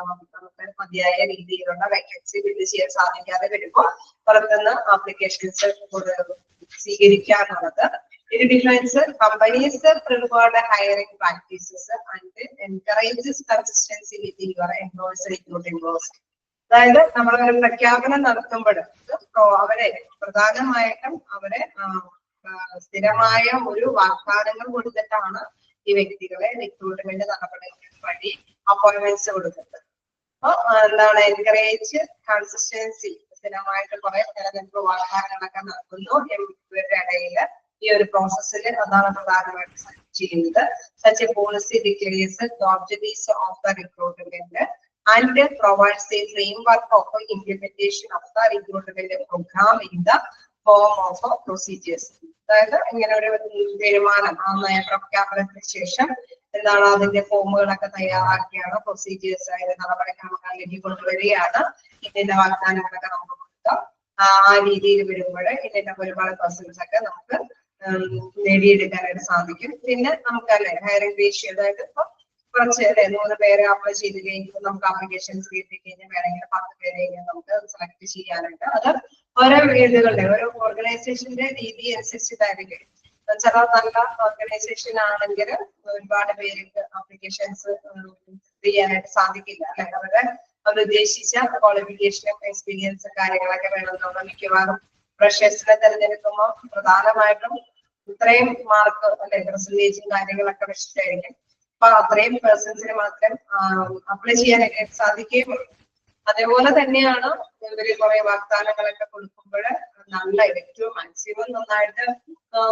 നമുക്ക് മതിയായ രീതിയിലുള്ള വേക്കൻസി ഫില്ല് ചെയ്യാൻ സാധിക്കാതെ വരുമ്പോൾ പുറത്തുനിന്ന് applications സ്വീകരിക്കാനുള്ളത്. It defines companies' preferred hiring practices and encourages consistency within your employees recruiting process. അതായത് നമ്മൾ ഒരു പ്രഖ്യാപനം നടത്തുമ്പോൾ അവരെ പ്രധാനമായിട്ടും അവരെ സ്ഥിരമായ ഒരു വാഗ്ദാനങ്ങൾ കൊടുത്തിട്ടാണ് ഈ വ്യക്തികളെ റിക്രൂട്ട്മെന്റ് നടപടികൾ വഴി അപ്പോയിന്റ്മെന്റ്സ് കൊടുക്കുന്നത്. അപ്പൊ എന്താണ് എൻകറേജ് കൺസിസ്റ്റൻസി, സ്ഥിരമായിട്ട് കുറെ തെരഞ്ഞെടുപ്പ് വാഗ്ദാനങ്ങളൊക്കെ നടത്തുന്നു ഇവരുടെ ഇടയിൽ. ഈ ഒരു പ്രോസസ്സിൽ അതാണ് പ്രധാനമായിട്ട് ചെയ്യുന്നത്. Such a policy declares the objectives of the recruitment and provides a framework of implementation of the recruitment program in the form of procedures. അതായത് ഇങ്ങനെ ഒരു തീരുമാനം ആ നയപ്രഖ്യാപനത്തിന് ശേഷം എന്താണ് അതിന്റെ ഫോമുകളൊക്കെ തയ്യാറാക്കിയാണ് പ്രൊസീജിയേഴ്സ് ആയത് നടപടിക്രമങ്ങളിലേക്ക് കൊണ്ടുവരികയാണ്. ഇതിന്റെ വാഗ്ദാനങ്ങളൊക്കെ നമുക്ക് കൊടുക്കാം. ആ രീതിയിൽ വരുമ്പോൾ ഇതിന്റെ ഒരുപാട് പേഴ്സൺസ് ഒക്കെ നമുക്ക് നേടിയെടുക്കാനായിട്ട് സാധിക്കും. പിന്നെ നമുക്കല്ലേ ഹയറിംഗ് റേഷ്യോ, അതായത് ഇപ്പൊ കുറച്ച് 100 പേര് അപ്ലൈ ചെയ്ത് കഴിഞ്ഞാൽ നമുക്ക് ആപ്ലിക്കേഷൻസ് കിട്ടി കഴിഞ്ഞാൽ വേണമെങ്കിൽ 10 പേരെ നമുക്ക് സെലക്ട് ചെയ്യാനായിട്ട്. അത് ഓരോ വീടുകളുടെ ഓരോ ഓർഗനൈസേഷന്റെ രീതി അനുസരിച്ചിട്ടായിരിക്കും. ചില നല്ല ഓർഗനൈസേഷൻ ആണെങ്കിൽ ഒരുപാട് പേർക്ക് ആപ്ലിക്കേഷൻസ് ചെയ്യാനായിട്ട് സാധിക്കില്ല അല്ലെ. അവർ ഉദ്ദേശിച്ച ക്വാളിഫിക്കേഷനും എക്സ്പീരിയൻസ് കാര്യങ്ങളൊക്കെ വേണമെന്നുള്ള മിക്കവാറും ഫ്രഷേഴ്സിനെ തെരഞ്ഞെടുക്കുമ്പോൾ പ്രധാനമായിട്ടും ഇത്രയും മാർക്ക് അല്ലെ പെർസെന്റേജും കാര്യങ്ങളൊക്കെ വെച്ചിട്ടായിരിക്കും. അപ്പൊ അത്രയും പേഴ്സൺസിന് മാത്രം അപ്ലൈ ചെയ്യാനൊക്കെ സാധിക്കുകയുള്ളൂ. അതേപോലെ തന്നെയാണ് ഇവര് കുറെ വാഗ്ദാനങ്ങളൊക്കെ കൊടുക്കുമ്പോൾ നല്ല ഏറ്റവും മാക്സിമം നന്നായിട്ട്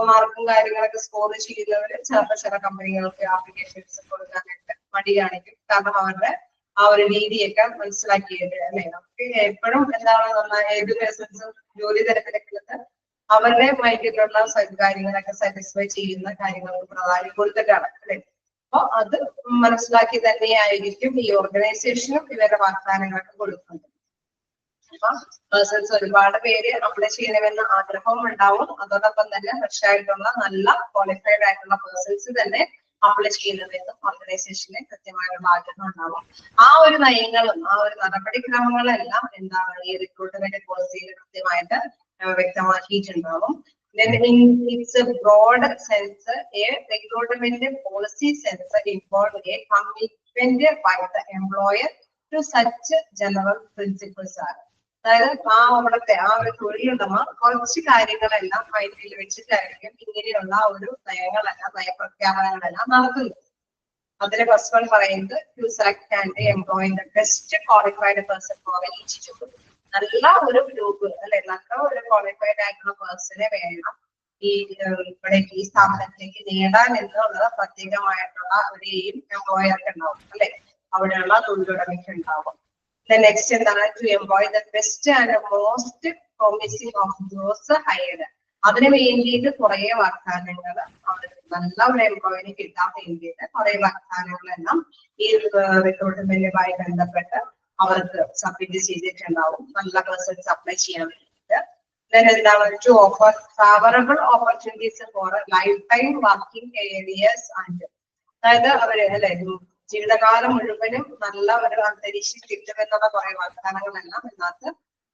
മാർക്കും കാര്യങ്ങളൊക്കെ സ്കോർ ചെയ്യുന്നവര് ചില കമ്പനികൾക്ക് ആപ്ലിക്കേഷൻസ് കൊടുക്കാനായിട്ട് മടി കാണിക്കും. കാരണം അവരുടെ ആ ഒരു രീതിയൊക്കെ മനസ്സിലാക്കിയത് അല്ലെ. നമുക്ക് എപ്പോഴും എന്താണ് നന്നായി ഏത് പേഴ്സൺസും ജോലി തിരഞ്ഞെടുക്കുന്നത് അവരുടെ മൈൻഡിലുള്ള കാര്യങ്ങളൊക്കെ സാറ്റിസ്ഫൈ ചെയ്യുന്ന കാര്യങ്ങൾക്ക് പ്രാധാന്യം കൊടുത്തിട്ടാണ് അല്ലെ. അപ്പൊ അത് മനസ്സിലാക്കി തന്നെയായിരിക്കും ഈ ഓർഗനൈസേഷനും ഇവരുടെ വാഗ്ദാനങ്ങളൊക്കെ കൊടുക്കുന്നത്. അപ്പൊ പേഴ്സൺസ് ഒരുപാട് പേര് അപ്ലൈ ചെയ്യണമെന്ന് ആഗ്രഹവും ഉണ്ടാവും. അതോടൊപ്പം തന്നെ ഫ്രഷ് ആയിട്ടുള്ള നല്ല ക്വാളിഫൈഡ് ആയിട്ടുള്ള പേഴ്സൺസ് തന്നെ അപ്ലൈ ചെയ്യുന്നതെന്ന് ഓർഗനൈസേഷന് കൃത്യമായുള്ള ആഗ്രഹം ഉണ്ടാവും. ആ ഒരു നയങ്ങളും ആ ഒരു നടപടിക്രമങ്ങളെല്ലാം എന്താണ് ഈ റിക്രൂട്ട്മെന്റ് പോളിസിയിൽ കൃത്യമായിട്ട് വ്യക്തമാക്കിയിട്ടുണ്ടാവും. Then in its broad sense, a recruitment policy sense involves a commitment by the employer to such general principles are. അതായത് അവിടുത്തെ ആ ഒരു തൊഴിലുടമ കുറച്ച് കാര്യങ്ങളെല്ലാം മൈൻഡിൽ വെച്ചിട്ടായിരിക്കും ഇങ്ങനെയുള്ള ഒരു നയങ്ങളെല്ലാം നയപ്രഖ്യാപനങ്ങളെല്ലാം നടത്തുന്നത്. അതിന് ഫസ്റ്റ് വൺ പറയുന്നത് to select and employ the best qualified person for each job. നല്ല ഒരു ഗ്രൂപ്പ് അല്ലെ, നല്ല ഒരു ക്വാളിഫൈഡ് ആയിട്ടുള്ള പേഴ്സണെ വേണം ഇവിടെ ഈ സ്ഥാപനത്തിലേക്ക് നേടാൻ എന്നുള്ളത് പ്രത്യേകമായിട്ടുള്ള ഒരു എയിം എംപ്ലോയർക്ക് ഉണ്ടാവും അല്ലെ, അവിടെയുള്ള തൊഴിലുടമയ്ക്ക് ഉണ്ടാവും. നെക്സ്റ്റ് എന്താണ് to employ the best and most promising of those hired. അതിന് വേണ്ടിയിട്ട് കുറെ വാഗ്ദാനങ്ങൾ അവർ നല്ല ഒരു എംപ്ലോയിനെ കിട്ടാൻ വേണ്ടിയിട്ട് കുറെ വാഗ്ദാനങ്ങളെല്ലാം ഈ റിക്രൂട്ട്മെന്റുമായി ബന്ധപ്പെട്ട് അവർക്ക് സബ്മിറ്റ് ചെയ്തിട്ടുണ്ടാവും നല്ല പേഴ്സൺസ് അപ്ലൈ ചെയ്യാൻ വേണ്ടിയിട്ട്. എന്താണ് to offer favourable opportunities for lifetime working areas and. അതായത് അവര് അല്ലെ ജീവിതകാലം മുഴുവനും നല്ല ഒരു അന്തരീക്ഷം കിട്ടുമെന്നുള്ള കുറെ വാഗ്ദാനങ്ങളെല്ലാം ഇതിനകത്ത്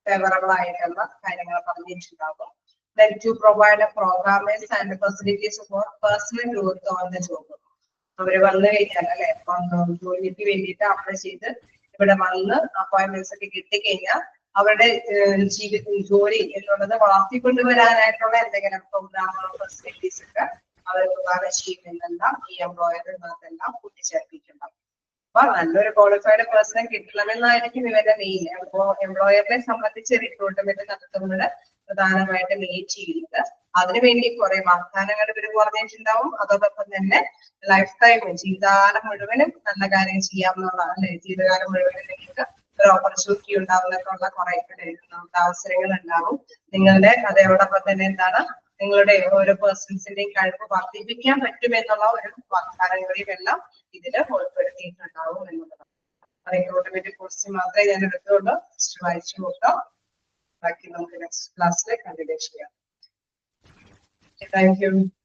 ഫേവറബിൾ ആയിട്ടുള്ള കാര്യങ്ങൾ പറഞ്ഞിട്ടുണ്ടാകും. Then to provide programs and facilities for personal growth on the job. അവര് വന്നു കഴിഞ്ഞാൽ അല്ലെ ജോലിക്ക് വേണ്ടിയിട്ട് അപ്ലൈ ചെയ്ത് ഇവിടെ വന്ന് അപ്പോയിന്റ്മെന്റ്സ് ഒക്കെ കിട്ടിക്കഴിഞ്ഞാൽ അവരുടെ ജോലി എന്നുള്ളത് വളർത്തിക്കൊണ്ടുവരാനായിട്ടുള്ള എന്തെങ്കിലും പ്രോഗ്രാമുകളോ ഫെസിലിറ്റീസ് ഒക്കെ അവർ പ്രദാനം ചെയ്യുമെന്നെല്ലാം ഈ എംപ്ലോയറിനകത്തെല്ലാം കൂട്ടിച്ചേർത്തിട്ടുണ്ടാവും. അപ്പൊ നല്ലൊരു ക്വാളിഫൈഡ് പേഴ്സണെ കിട്ടണമെന്നായിരിക്കും ഇവരുടെ മെയിൻ. അപ്പോ എംപ്ലോയറിനെ സംബന്ധിച്ച് റിക്രൂട്ട്മെന്റ് നടത്തുന്നത് പ്രധാനമായിട്ട് മീറ്റ് ചെയ്യുന്നത്. അതിനുവേണ്ടി കുറെ വാഗ്ദാനങ്ങൾ ഇവർ പറഞ്ഞിട്ടുണ്ടാവും. അതോടൊപ്പം തന്നെ ലൈഫ് ടൈം ജീവിതകാലം മുഴുവനും നല്ല കാര്യം ചെയ്യാവുന്നതാണ് അല്ലെ. ജീവിതകാലം മുഴുവനും നിങ്ങൾക്ക് ഒരു ഓപ്പർച്യൂണിറ്റി ഉണ്ടാവുന്നതിനുള്ള കുറെ അവസരങ്ങൾ ഉണ്ടാവും. നിങ്ങളുടെ അതോടൊപ്പം തന്നെ എന്താണ് നിങ്ങളുടെ ഓരോ പേഴ്സൺസിന്റെയും കഴിവ് വർദ്ധിപ്പിക്കാൻ പറ്റുമെന്നുള്ള ഒരു വാഗ്ദാനങ്ങളെയും എല്ലാം ഇതിൽ ഉൾപ്പെടുത്തിയിട്ടുണ്ടാവും എന്നുള്ളതാണ്. അതിന്റെ ഓട്ടോമാറ്റിക് ക്വസ്റ്റ്യൻ മാത്രമേ ഞാൻ എടുത്തുള്ളൂ. വായിച്ചു നോക്കാം. ബാക്കി നമുക്ക് നെക്സ്റ്റ് ക്ലാസ്സിൽ കണ്ടിന്യൂ ചെയ്യാം. Thank you.